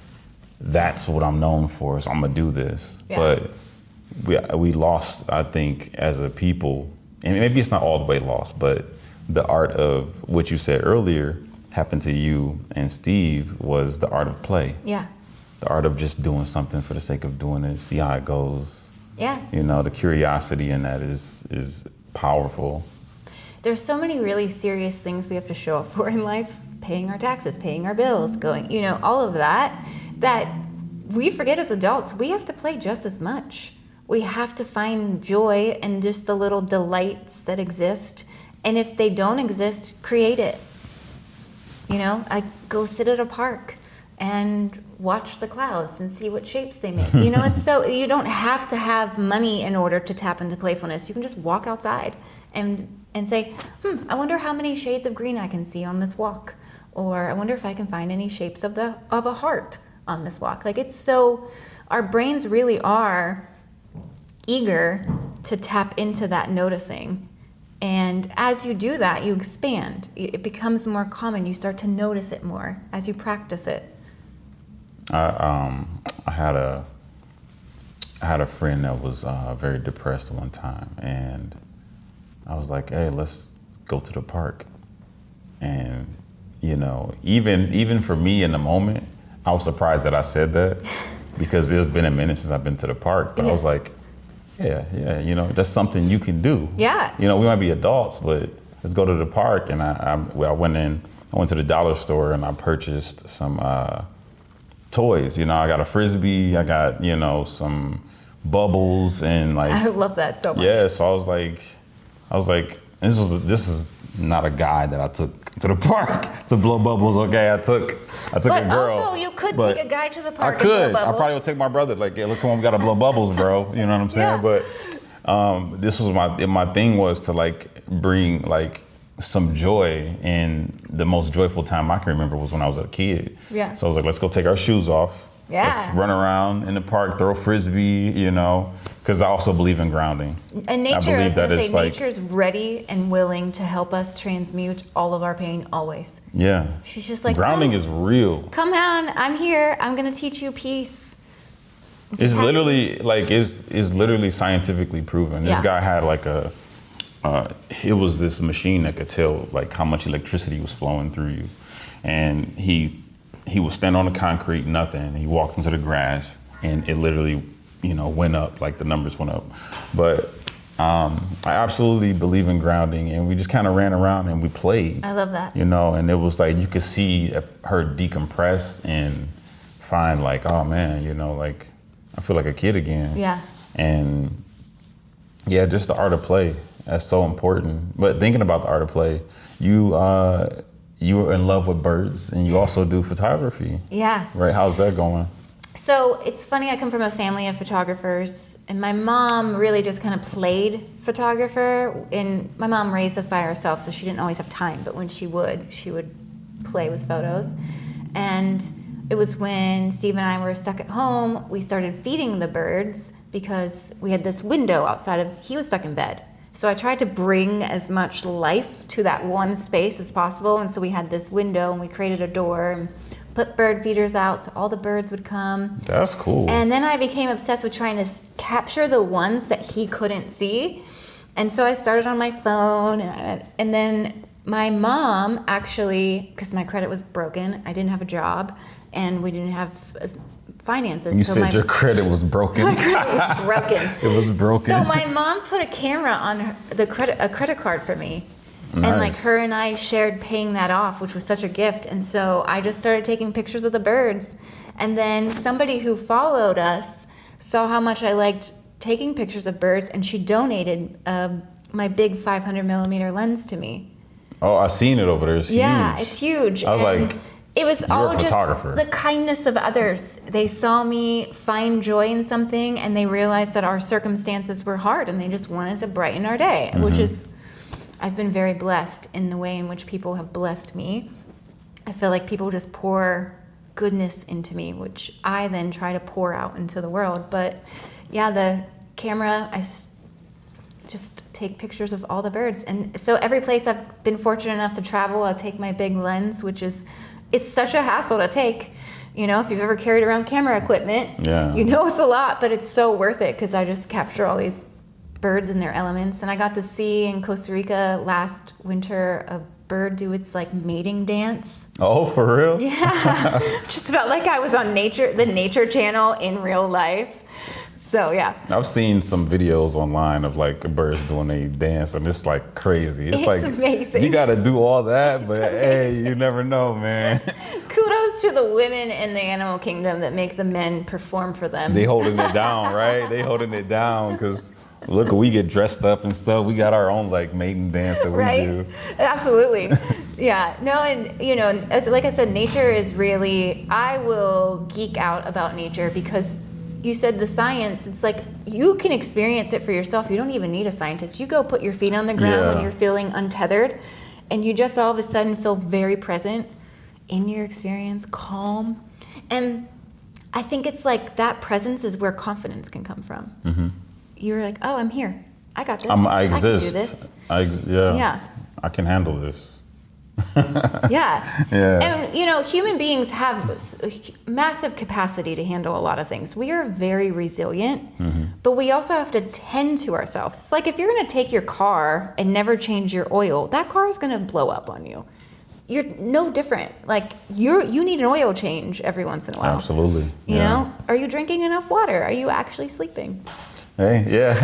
that's what I'm known for, so I'm gonna do this. Yeah. But we lost, I think, as a people, and maybe it's not all the way lost, but the art of what you said earlier happened to you and Steve was the art of play. Yeah. The art of just doing something for the sake of doing it, see how it goes. Yeah. You know, the curiosity in that is powerful. There's so many really serious things we have to show up for in life, paying our taxes, paying our bills, going, you know, all of that we forget as adults, we have to play just as much. We have to find joy in just the little delights that exist. And if they don't exist, create it. You know, I go sit at a park and watch the clouds and see what shapes they make. You know, it's so, you don't have to have money in order to tap into playfulness. You can just walk outside and say, I wonder how many shades of green I can see on this walk. Or I wonder if I can find any shapes of a heart on this walk. Like, it's so, our brains really are eager to tap into that noticing. And as you do that, you expand. It becomes more common. You start to notice it more as you practice it. I had a friend that was very depressed one time, and I was like, hey, let's go to the park. And, you know, even for me in the moment, I was surprised that I said that, because it's been a minute since I've been to the park. But I was like, yeah, you know, that's something you can do. Yeah. You know, we might be adults, but let's go to the park. And I went to the dollar store and I purchased some toys. You know, I got a Frisbee, I got, you know, some bubbles, and like, I love that so much. yeah, so I was like, this is not a guy that I took to the park to blow bubbles. Okay, I took But a girl. also, you could but take a guy to the park I could. and blow I bubbles. probably would take my brother. Like, yeah, look, come on, we gotta blow bubbles, bro. You know what I'm saying? Yeah. But this was my thing was to like bring like some joy, and the most joyful time I can remember was when I was a kid. Yeah. So I was like, let's go take our shoes off. Yeah. Let's run around in the park, throw Frisbee, you know, because I also believe in grounding. And nature, I believe was going that to it's say, like- nature's ready and willing to help us transmute all of our pain always. Yeah. She's just like, grounding "Come. is real. Come on, I'm here. I'm going to teach you peace. It's literally like it's literally scientifically proven. This Yeah. guy had like it was this machine that could tell like how much electricity was flowing through you, and he would stand on the concrete, nothing. He walked into the grass, and it literally, you know, went up, like the numbers went up. But I absolutely believe in grounding, and we just kind of ran around and we played. I love that. You know, and it was like you could see her decompress and find like, oh man, you know, like I feel like a kid again. Yeah. And yeah, just the art of play. That's so important. But thinking about the art of play, you were in love with birds, and you also do photography. Yeah. Right? How's that going? So it's funny, I come from a family of photographers, and my mom really just kind of played photographer. And my mom raised us by herself, so she didn't always have time, but when she would play with photos. And it was when Steve and I were stuck at home, we started feeding the birds because we had this window outside of, he was stuck in bed. So I tried to bring as much life to that one space as possible. And so we had this window, and we created a door and put bird feeders out so all the birds would come. That's cool. And then I became obsessed with trying to capture the ones that he couldn't see. And so I started on my phone, and then my mom actually, because my credit was broken, I didn't have a job, and we didn't have finances. You so said your credit was broken. my credit was broken. It was broken. So my mom put a camera on a credit card for me. Nice. And like her and I shared paying that off, which was such a gift. And so I just started taking pictures of the birds. And then somebody who followed us saw how much I liked taking pictures of birds, and she donated my big 500 millimeter lens to me. Oh, I seen it over there. It's Yeah, huge. it's huge. I was And like, It was You're all a just photographer. the kindness of others. They saw me find joy in something, and they realized that our circumstances were hard, and they just wanted to brighten our day, which is, I've been very blessed in the way in which people have blessed me. I feel like people just pour goodness into me, which I then try to pour out into the world. But yeah, the camera, I just take pictures of all the birds. And so every place I've been fortunate enough to travel, I'll take my big lens, which is, it's such a hassle to take. You know, if you've ever carried around camera equipment, you know it's a lot, but it's so worth it because I just capture all these birds in their elements. And I got to see in Costa Rica last winter a bird do its like mating dance. Oh, for real? Yeah. Just felt like I was on the Nature Channel in real life. So yeah. I've seen some videos online of like birds doing a dance, and it's like crazy. It's like amazing. You got to do all that, but hey, you never know, man. Kudos to the women in the animal kingdom that make the men perform for them. They holding it down, right? They holding it down because look, we get dressed up and stuff. We got our own like mating dance that we do. Absolutely. Yeah. No, and you know, like I said, nature is really, I will geek out about nature because you said the science, it's like you can experience it for yourself. You don't even need a scientist. You go put your feet on the ground when you're feeling untethered, and you just all of a sudden feel very present in your experience, calm. And I think it's like that presence is where confidence can come from. Mm-hmm. You're like, oh, I'm here. I got this. I exist. I can do this. Yeah. I can handle this. Yeah. Yeah. And, you know, human beings have massive capacity to handle a lot of things. We are very resilient, but we also have to tend to ourselves. It's like if you're going to take your car and never change your oil, that car is going to blow up on you. You're no different. Like you need an oil change every once in a while. Absolutely. You know, are you drinking enough water? Are you actually sleeping? Hey, yeah.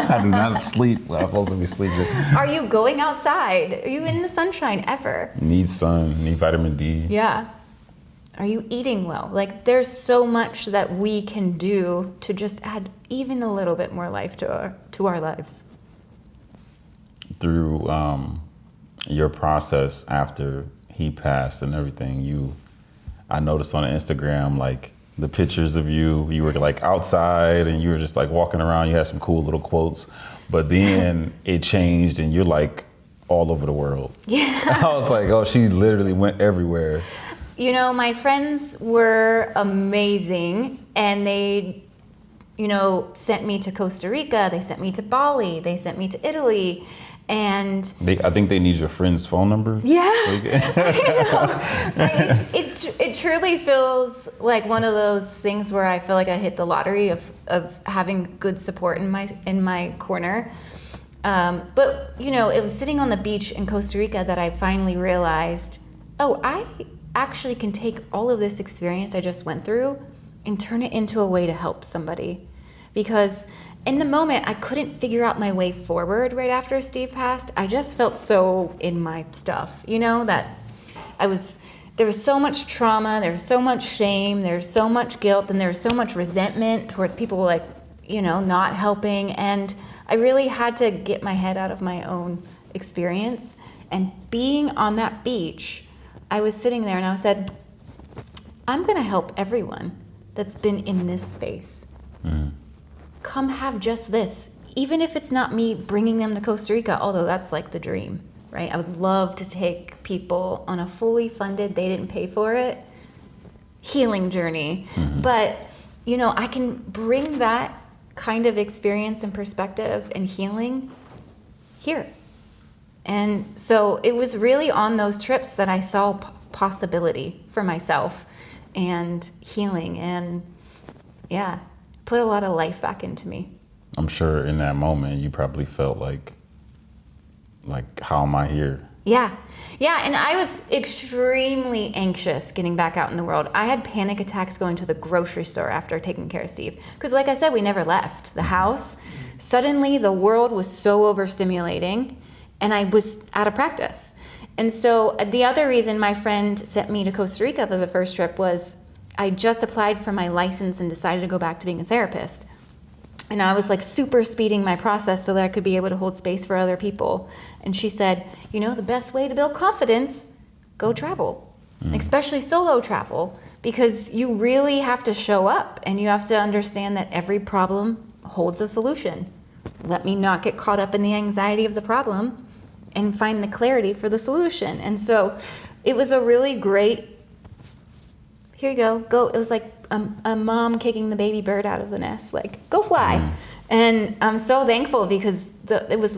I do not sleep. I'm supposed to be sleeping. Are you going outside? Are you in the sunshine ever? Need sun, need vitamin D. Yeah. Are you eating well? Like there's so much that we can do to just add even a little bit more life to our lives. Through your process after he passed and everything, I noticed on Instagram, like, the pictures of you were like outside and you were just like walking around. You had some cool little quotes, but then it changed and you're like all over the world. Yeah. I was like, oh, she literally went everywhere. You know, my friends were amazing and they, you know, sent me to Costa Rica. They sent me to Bali. They sent me to Italy. And I think they need your friend's phone number. Yeah, I know. It truly feels like one of those things where I feel like I hit the lottery of having good support in my corner. But you know, it was sitting on the beach in Costa Rica that I finally realized, oh, I actually can take all of this experience I just went through and turn it into a way to help somebody, because in the moment, I couldn't figure out my way forward right after Steve passed. I just felt so in my stuff, you know, that there was so much trauma, there was so much shame, there's so much guilt, and there's so much resentment towards people like, you know, not helping. And I really had to get my head out of my own experience. And being on that beach, I was sitting there and I said, I'm going to help everyone that's been in this space. Mm. Come have just this, even if it's not me bringing them to Costa Rica, although that's like the dream, right? I would love to take people on a fully funded, they didn't pay for it, healing journey. Mm-hmm. But, you know, I can bring that kind of experience and perspective and healing here. And so it was really on those trips that I saw possibility for myself and healing and, yeah, put a lot of life back into me. I'm sure in that moment you probably felt like how am I here? Yeah, and I was extremely anxious getting back out in the world. I had panic attacks going to the grocery store after taking care of Steve. Because like I said, we never left the house. Suddenly the world was so overstimulating and I was out of practice. And so the other reason my friend sent me to Costa Rica for the first trip was I just applied for my license and decided to go back to being a therapist. And I was like super speeding my process so that I could be able to hold space for other people. And she said, you know, the best way to build confidence, go travel. especially solo travel, because you really have to show up and you have to understand that every problem holds a solution. Let me not get caught up in the anxiety of the problem and find the clarity for the solution. And so it was a really great, here you go. It was like a mom kicking the baby bird out of the nest, like, go fly. And I'm so thankful because it was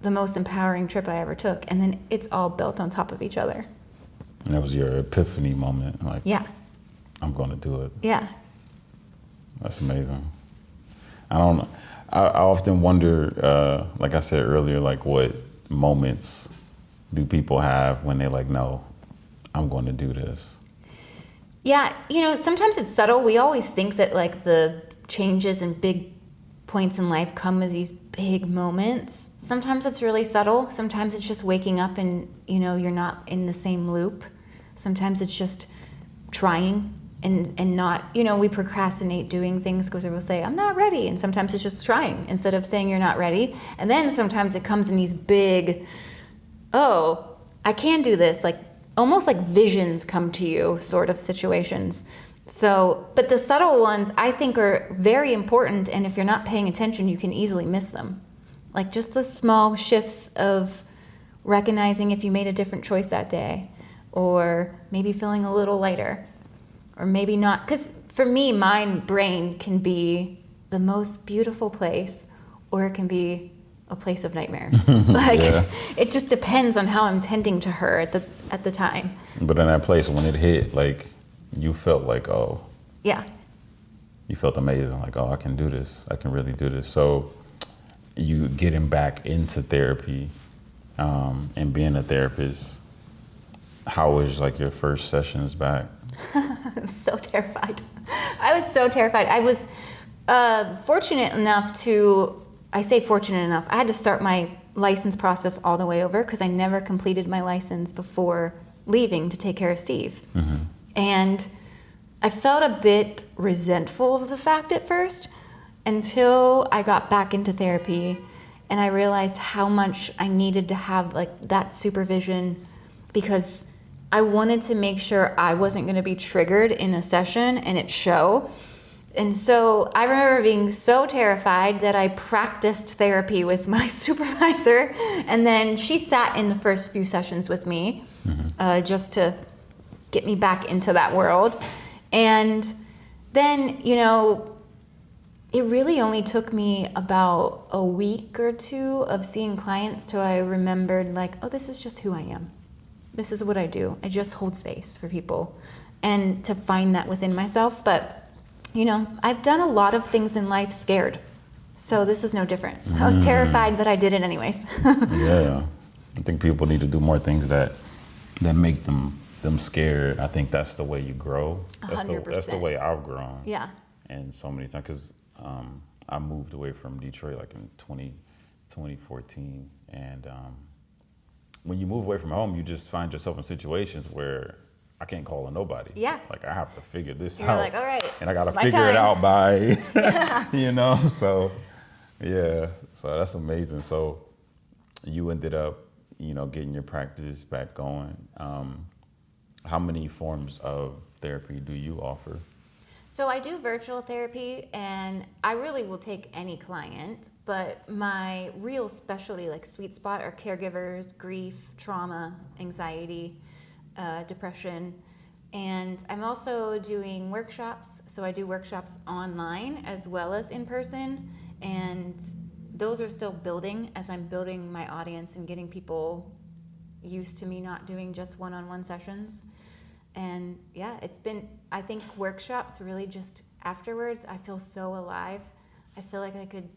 the most empowering trip I ever took. And then it's all built on top of each other. And that was your epiphany moment, like, Yeah. I'm going to do it. Yeah. That's amazing. I don't know. I often wonder, like I said earlier, like what moments do people have when they're like, no, I'm going to do this? Yeah, sometimes it's subtle. We always think that like the changes and big points in life come with these big moments. Sometimes it's really subtle. Sometimes it's just waking up and, you're not in the same loop. Sometimes it's just trying and not, we procrastinate doing things because we'll say, I'm not ready. And sometimes it's just trying instead of saying you're not ready. And then sometimes it comes in these big, oh, I can do this, like almost like visions come to you sort of situations. So, but the subtle ones I think are very important. And if you're not paying attention, you can easily miss them. Like just the small shifts of recognizing if you made a different choice that day, or maybe feeling a little lighter, or maybe not. Because for me, my brain can be the most beautiful place, or it can be a place of nightmares. It just depends on how I'm tending to her at the time. But in that place, when it hit, like, you felt like, oh. Yeah. You felt amazing, like, oh, I can do this. I can really do this. So you getting back into therapy and being a therapist, how was like your first sessions back? I was so terrified. I was fortunate enough I had to start my license process all the way over because I never completed my license before leaving to take care of Steve. Mm-hmm. And I felt a bit resentful of the fact at first until I got back into therapy and I realized how much I needed to have like that supervision because I wanted to make sure I wasn't going to be triggered in a session and it show. And so I remember being so terrified that I practiced therapy with my supervisor. And then she sat in the first few sessions with me just to get me back into that world. And then, it really only took me about a week or two of seeing clients till I remembered like, oh, this is just who I am. This is what I do. I just hold space for people and to find that within myself. But, I've done a lot of things in life scared. So this is no different. I was terrified, but I did it anyways. Yeah. I think people need to do more things that make them scared. I think that's the way you grow. 100%. That's the way I've grown. Yeah. And so many times, because I moved away from Detroit like in 2014. And when you move away from home, you just find yourself in situations where I can't call on nobody. Yeah. Like I have to figure this You're out. like, all right. And I got to it's my figure it time. out by, so yeah. So that's amazing. So you ended up, getting your practice back going. How many forms of therapy do you offer? So I do virtual therapy, and I really will take any client, but my real specialty, like sweet spot, are caregivers, grief, trauma, anxiety, depression. And I'm also doing workshops. So I do workshops online as well as in person, and those are still building as I'm building my audience and getting people used to me not doing just one-on-one sessions. And yeah, I think workshops really just afterwards, I feel so alive. I feel like I could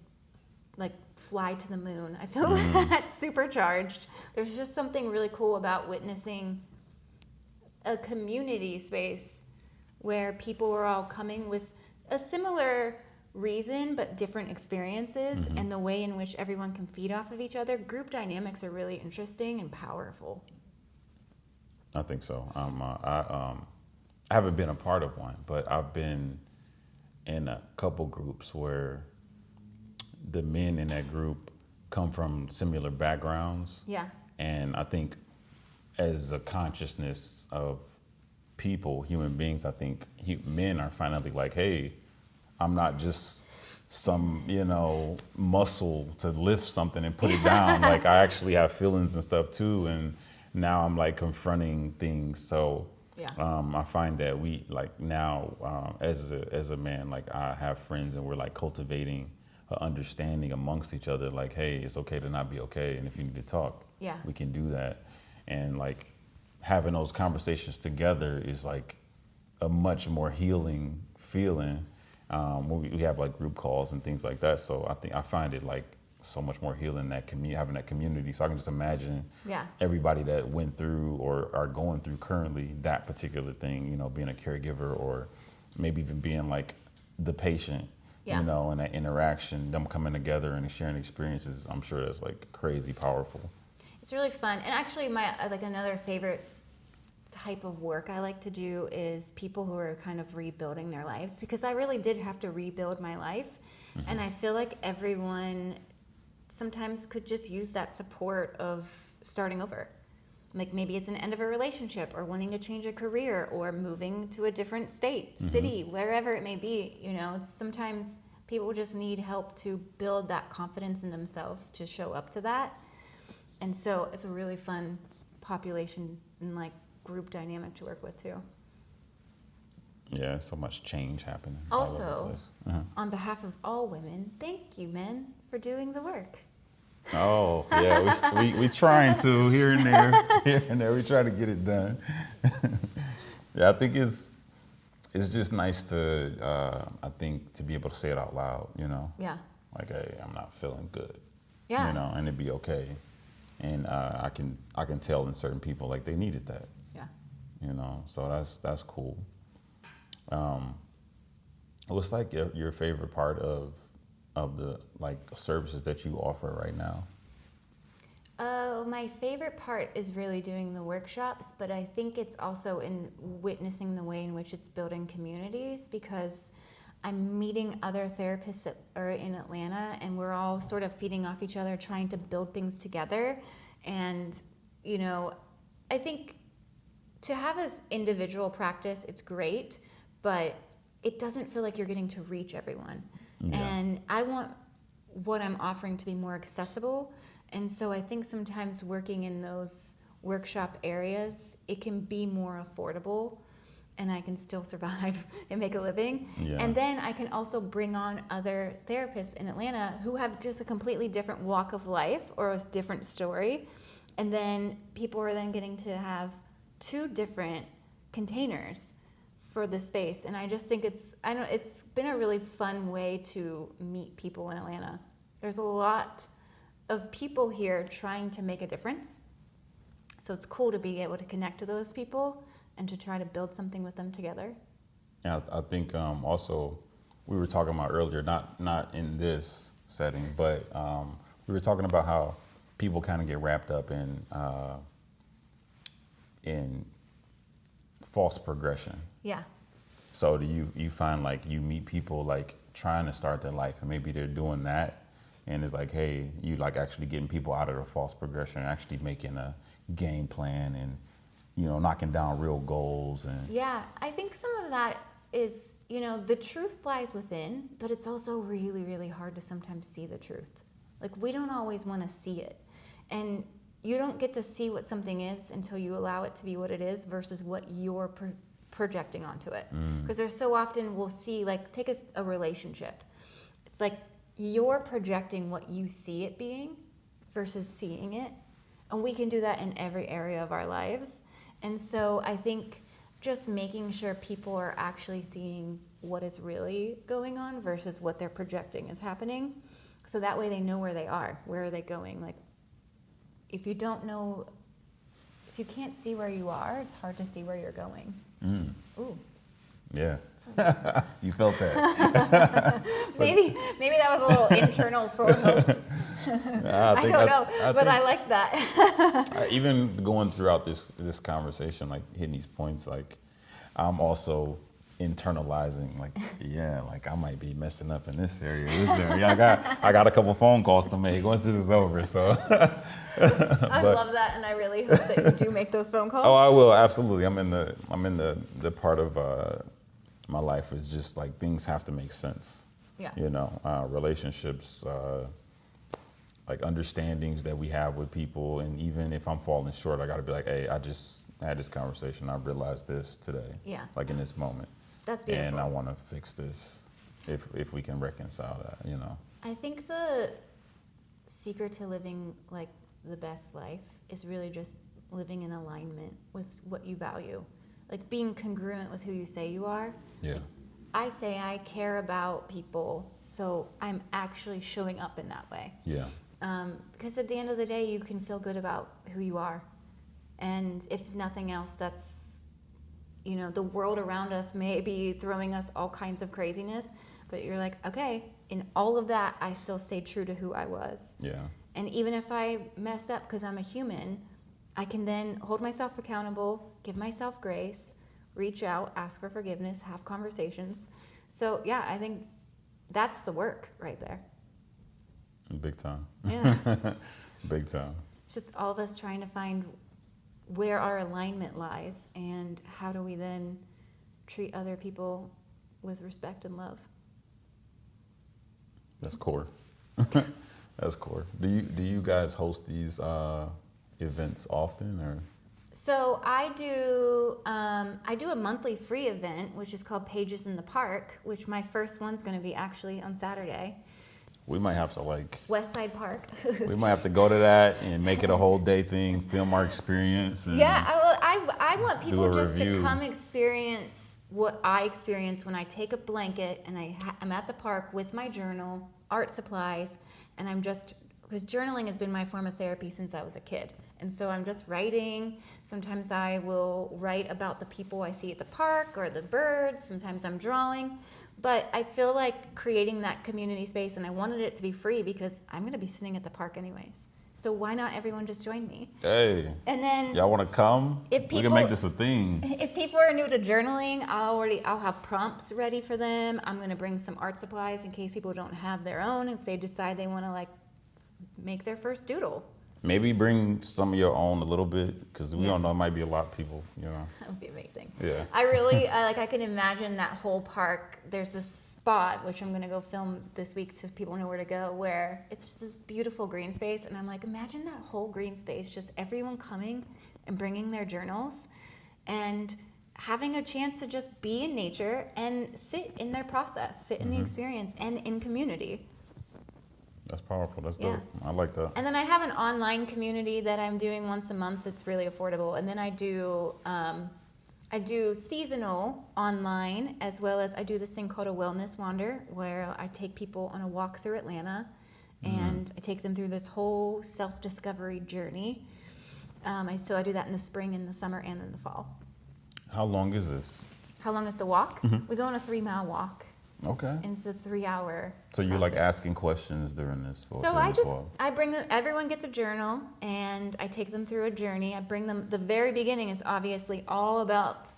fly to the moon. I feel that supercharged. There's just something really cool about witnessing a community space where people are all coming with a similar reason but different experiences, and the way in which everyone can feed off of each other. Group dynamics are really interesting and powerful. I think so. I haven't been a part of one, but I've been in a couple groups where the men in that group come from similar backgrounds. Yeah. And I think as a consciousness of people, human beings, I think men are finally like, hey, I'm not just some, muscle to lift something and put it down. Like, I actually have feelings and stuff too. And now I'm like confronting things. So I find that we like now, as a man, like I have friends and we're like cultivating an understanding amongst each other. Like, hey, it's okay to not be okay. And if you need to talk, we can do that. And like having those conversations together is like a much more healing feeling. When we have like group calls and things like that. So I find it like so much more healing, that having that community. So I can just imagine everybody that went through or are going through currently that particular thing, being a caregiver or maybe even being like the patient, and that interaction, them coming together and sharing experiences. I'm sure that's like crazy powerful. It's really fun. And actually another favorite type of work I like to do is people who are kind of rebuilding their lives, because I really did have to rebuild my life. And I feel like everyone sometimes could just use that support of starting over. Like maybe it's an end of a relationship or wanting to change a career or moving to a different state, city, wherever it may be. Sometimes people just need help to build that confidence in themselves to show up to that. And so it's a really fun population and like group dynamic to work with too. Yeah, so much change happening. Also, on behalf of all women, thank you, men, for doing the work. Oh, yeah, we trying to here and there. We try to get it done. Yeah, I think it's just nice to, I think, to be able to say it out loud, Yeah. Like, hey, I'm not feeling good. Yeah. And it'd be okay. And I can tell in certain people like they needed that. Yeah. So that's cool. What's like your favorite part of the like services that you offer right now? My favorite part is really doing the workshops, but I think it's also in witnessing the way in which it's building communities, because I'm meeting other therapists in Atlanta, and we're all sort of feeding off each other, trying to build things together. And, I think to have an individual practice, it's great, but it doesn't feel like you're getting to reach everyone. Yeah. And I want what I'm offering to be more accessible. And so I think sometimes working in those workshop areas, it can be more affordable, and I can still survive and make a living. Yeah. And then I can also bring on other therapists in Atlanta who have just a completely different walk of life or a different story. And then people are then getting to have 2 different containers for the space. And I just think it's been a really fun way to meet people in Atlanta. There's a lot of people here trying to make a difference. So it's cool to be able to connect to those people and to try to build something with them together. Yeah, I think also we were talking about earlier, not in this setting, but we were talking about how people kind of get wrapped up in false progression. Yeah. So do you find like you meet people like trying to start their life and maybe they're doing that, and it's like, hey, you like actually getting people out of the false progression and actually making a game plan and knocking down real goals. And yeah, I think some of that is, the truth lies within, but it's also really, really hard to sometimes see the truth. Like, we don't always want to see it. And you don't get to see what something is until you allow it to be what it is versus what you're projecting onto it. Because there's so often we'll see, like, take a relationship. It's like you're projecting what you see it being versus seeing it. And we can do that in every area of our lives. And so I think just making sure people are actually seeing what is really going on versus what they're projecting is happening. So that way they know where they are. Where are they going? Like, if you can't see where you are, it's hard to see where you're going. Ooh. Yeah. You felt that. maybe that was a little internal for hope. I don't know, but I like that. Even going throughout this conversation, like hitting these points, like I'm also internalizing, like, yeah, like I might be messing up in this area, I got a couple phone calls to make once this is over. So I love that, and I really hope that you do make those phone calls. oh, I will, absolutely. I'm in the part of my life is just like things have to make sense. Yeah. You know, relationships, like understandings that we have with people, and even if I'm falling short, I got to be like, hey, I just had this conversation. I realized this today. Yeah. Like in this moment. That's beautiful. And I want to fix this if we can reconcile that, you know. I think the secret to living like the best life is really just living in alignment with what you value. Like being congruent with who you say you are. Yeah. I say I care about people, so I'm actually showing up in that way. Yeah. Because at the end of the day, you can feel good about who you are. And if nothing else, that's, you know, the world around us may be throwing us all kinds of craziness, but you're like, okay, in all of that, I still stayed true to who I was. Yeah. And even if I messed up because I'm a human, I can then hold myself accountable, give myself grace, reach out, ask for forgiveness, have conversations. So yeah, I think that's the work right there. Big time. Yeah. Big time. It's just all of us trying to find where our alignment lies and how do we then treat other people with respect and love. That's core. That's core. Do you guys host these events often, or? So I do a monthly free event, which is called Pages in the Park, which my first one's going to be actually on Saturday. We might have to West Side Park. we might have to go to that and make it a whole day thing, film our experience. And Yeah, I want people just review. to come experience what I experience when I take a blanket and I'm at the park with my journal, art supplies, and I'm just, because journaling has been my form of therapy since I was a kid. And so I'm just writing. Sometimes I will write about the people I see at the park or the birds. Sometimes I'm drawing. But I feel like creating that community space, and I wanted it to be free because I'm going to be sitting at the park anyways. So why not everyone just join me? Hey, And then y'all want to come? If We people- can make this a thing. if people are new to journaling, I'll have prompts ready for them. I'm going to bring some art supplies in case people don't have their own, if they decide they want to like make their first doodle. Maybe bring some of your own a little bit, because we don't know, it might be a lot of people, you know. That would be amazing. Yeah. I can imagine that whole park. There's this spot, which I'm going to go film this week so people know where to go, where it's just this beautiful green space. And I'm like, imagine that whole green space, just everyone coming and bringing their journals and having a chance to just be in nature and sit in their process, sit in the experience and in community. That's powerful. That's Yeah. dope. I like that. And then I have an online community that I'm doing once a month that's really affordable. And then I do seasonal online, as well as I do this thing called a wellness wander, where I take people on a walk through Atlanta, and I take them through this whole self-discovery journey. So I do that in the spring, in the summer, and in the fall. How long is this? How long is the walk? We go on a 3-mile walk, Okay. and it's a 3-hour. So you're like process. asking questions during this? So I bring them, everyone gets a journal, and I take them through a journey. I bring them, the very beginning is obviously all about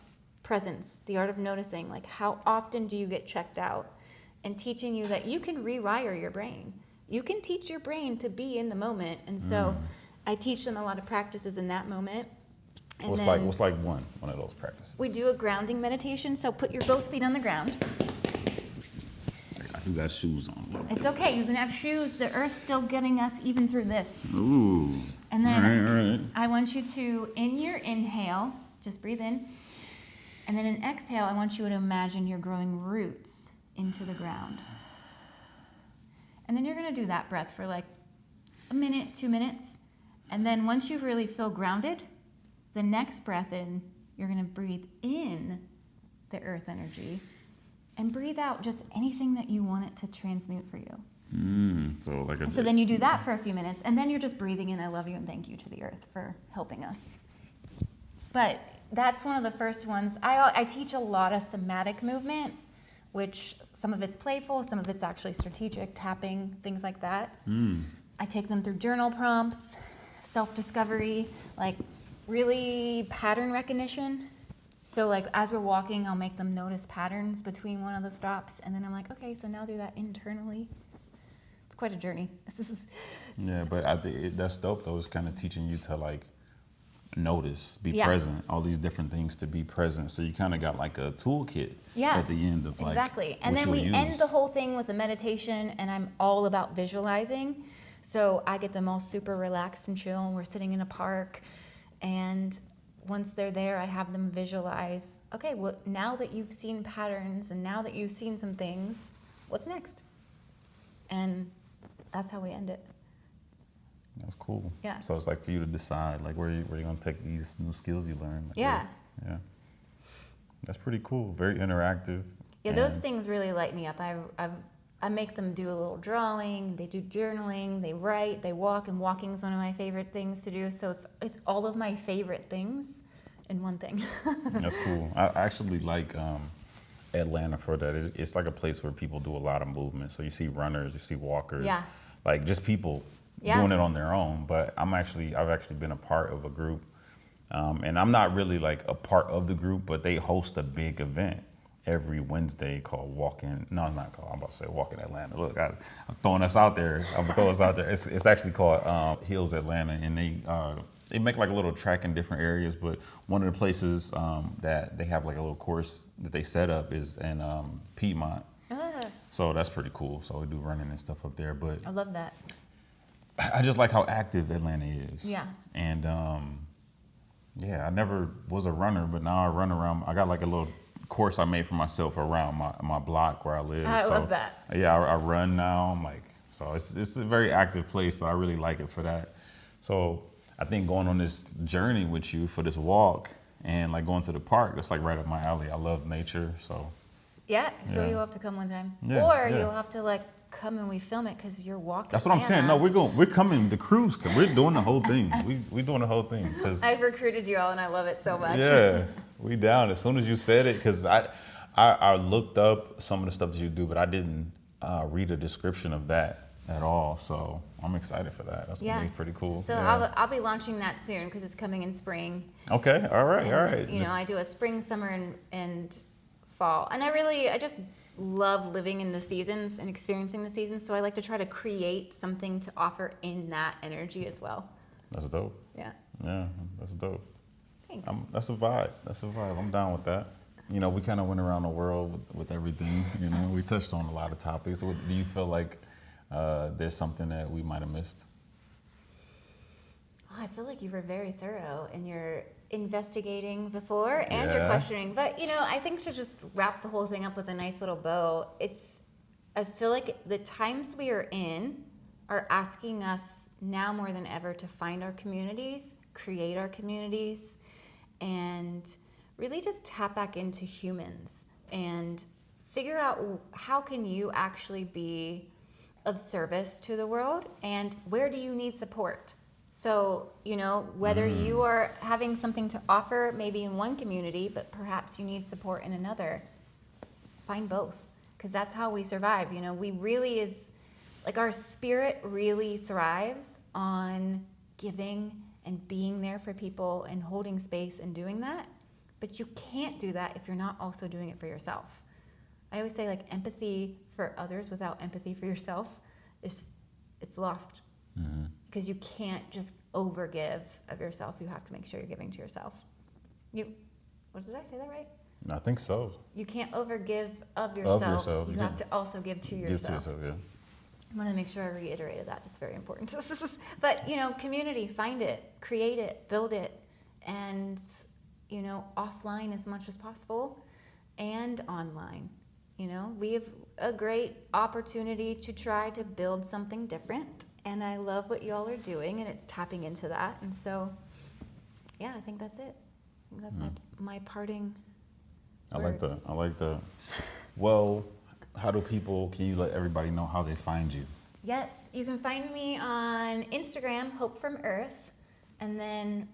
presence, the art of noticing, like how often do you get checked out, and teaching you that you can rewire your brain. You can teach your brain to be in the moment. And so I teach them a lot of practices in that moment. And What's then like one of those practices? we do a grounding meditation. So put your both feet on the ground. You got shoes on. It's okay. You can have shoes. The earth's still getting us even through this. Ooh. And then All right. I want you to, in your inhale, just breathe in. And then in exhale, I want you to imagine you're growing roots into the ground. And then you're going to do that breath for like a minute, 2 minutes. And then once you really feel grounded, the next breath in, you're going to breathe in the earth energy and breathe out just anything that you want it to transmute for you. So then you do that for a few minutes, and then you're just breathing in I love you and thank you to the earth for helping us. But that's one of the first ones. I teach a lot of somatic movement, which some of it's playful, some of it's actually strategic, tapping, things like that. I take them through journal prompts, self-discovery, like really pattern recognition. So like as we're walking, I'll make them notice patterns between one of the stops, and then I'm like, okay, so now do that internally. It's quite a journey. Yeah, but I think that's dope though. It's kind of teaching you to like notice, be Yeah. present, all these different things to be present. So you kind of got like a toolkit Yeah, at the end of like exactly. And what then we you'll end use. the whole thing with a meditation, and I'm all about visualizing. So I get them all super relaxed and chill. We're sitting in a park, and once they're there, I have them visualize, okay, well, now that you've seen patterns and now that you've seen some things, what's next? And that's how we end it. That's cool. Yeah. So it's like for you to decide like where you're gonna take these new skills you learn. Like, Yeah. Yeah. That's pretty cool. Very interactive. Yeah, those And- things really light me up. I make them do a little drawing, they do journaling, they write, they walk, and walking is one of my favorite things to do. So it's all of my favorite things in one thing. That's cool. I actually like Atlanta for that. It's like a place where people do a lot of movement. So you see runners, you see walkers, Yeah. like just people Yeah. doing it on their own. But I've actually been a part of a group, and I'm not really like a part of the group, but they host a big event every Wednesday called Walking. No, it's not called. I'm about to say Walking Atlanta. Look, I'm throwing us out there. I'm throwing us out there. It's actually called Hills Atlanta, and they make like a little track in different areas. But one of the places that they have like a little course that they set up is in Piedmont. Ah, So that's pretty cool. So we do running and stuff up there. But I love that. I just like how active Atlanta is. Yeah. And yeah, I never was a runner, but now I run around. I got like a little course I made for myself around my block where I live. I So, love that. Yeah, I run now. I'm like, so it's a very active place, but I really like it for that. So I think going on this journey with you for this walk and like going to the park, that's like right up my alley. I love nature, so Yeah, so Yeah. you'll have to come one time. Yeah, Or yeah. you'll have to like come and we film it because you're walking. that's what I'm saying. No, we're coming. The cruise, we're doing the whole thing. We doing the whole thing because I've recruited you all and I love it so much. yeah, we down. As soon as you said it, because I looked up some of the stuff that you do, but I didn't read a description of that at all. So I'm excited for that. That's gonna be pretty cool. So Yeah. I'll be launching that soon because it's coming in spring. Okay. All right. And, All right. You know, I do a spring, summer, and fall. And I just love living in the seasons and experiencing the seasons. So I like to try to create something to offer in that energy as well. That's dope. Yeah. Yeah, that's dope. Thanks. That's a vibe. That's a vibe. I'm down with that. You know, we kind of went around the world with everything. You know, we touched on a lot of topics. Do you feel like there's something that we might have missed? Oh, I feel like you were very thorough in your investigating before and your Yeah. questioning. But, you know, I think to just wrap the whole thing up with a nice little bow, I feel like the times we are in are asking us now more than ever to find our communities, create our communities, and really just tap back into humans and figure out how can you actually be of service to the world and where do you need support. So, you know, whether you are having something to offer maybe in one community, but perhaps you need support in another, find both, because that's how we survive. You know, we really like our spirit really thrives on giving and being there for people and holding space and doing that. But you can't do that if you're not also doing it for yourself. I always say like empathy for others without empathy for yourself it's lost. Because you can't just overgive of yourself. You have to make sure you're giving to yourself. What did I say that right? I think so. You can't overgive of yourself. yourself. You You have can't to also give to Give to yourself. yourself, yeah. I want to make sure I reiterated that. It's very important. But, you know, community, find it, create it, build it, and, you know, offline as much as possible and online. You know, we have a great opportunity to try to build something different. And I love what y'all are doing, and it's tapping into that. And so, yeah, I think that's it. I think that's my parting I words. like that. Well, can you let everybody know how they find you? Yes, you can find me on Instagram, Hope from Earth, and then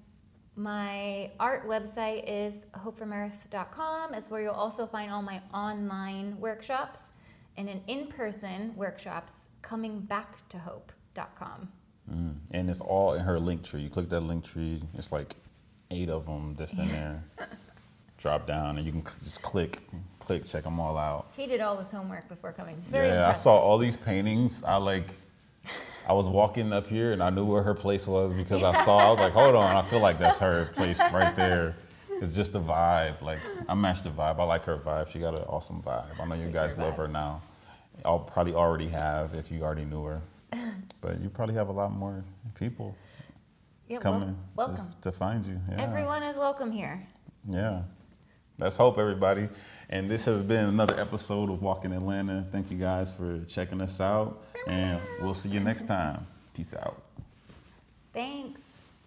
my art website is hopefromearth.com. It's where you'll also find all my online workshops and in-person workshops, comingbacktohope.com. And it's all in her link tree. You click that link tree. It's like 8 of them that's in there. drop down and you can just click, check them all out. He did all his homework before coming. It's very Yeah, I impressive. saw all these paintings. I was walking up here and I knew where her place was because I was like, hold on, I feel like that's her place right there. It's just the vibe. Like, I match the vibe. I like her vibe. She got an awesome vibe. I know you guys love her now. I'll probably already have if you already knew her. But you probably have a lot more people Yeah, coming welcome. to find you. Yeah. Everyone is welcome here. Yeah. Let's hope, everybody. And this has been another episode of Walking Atlanta. Thank you guys for checking us out. And we'll see you next time. Peace out. Thanks.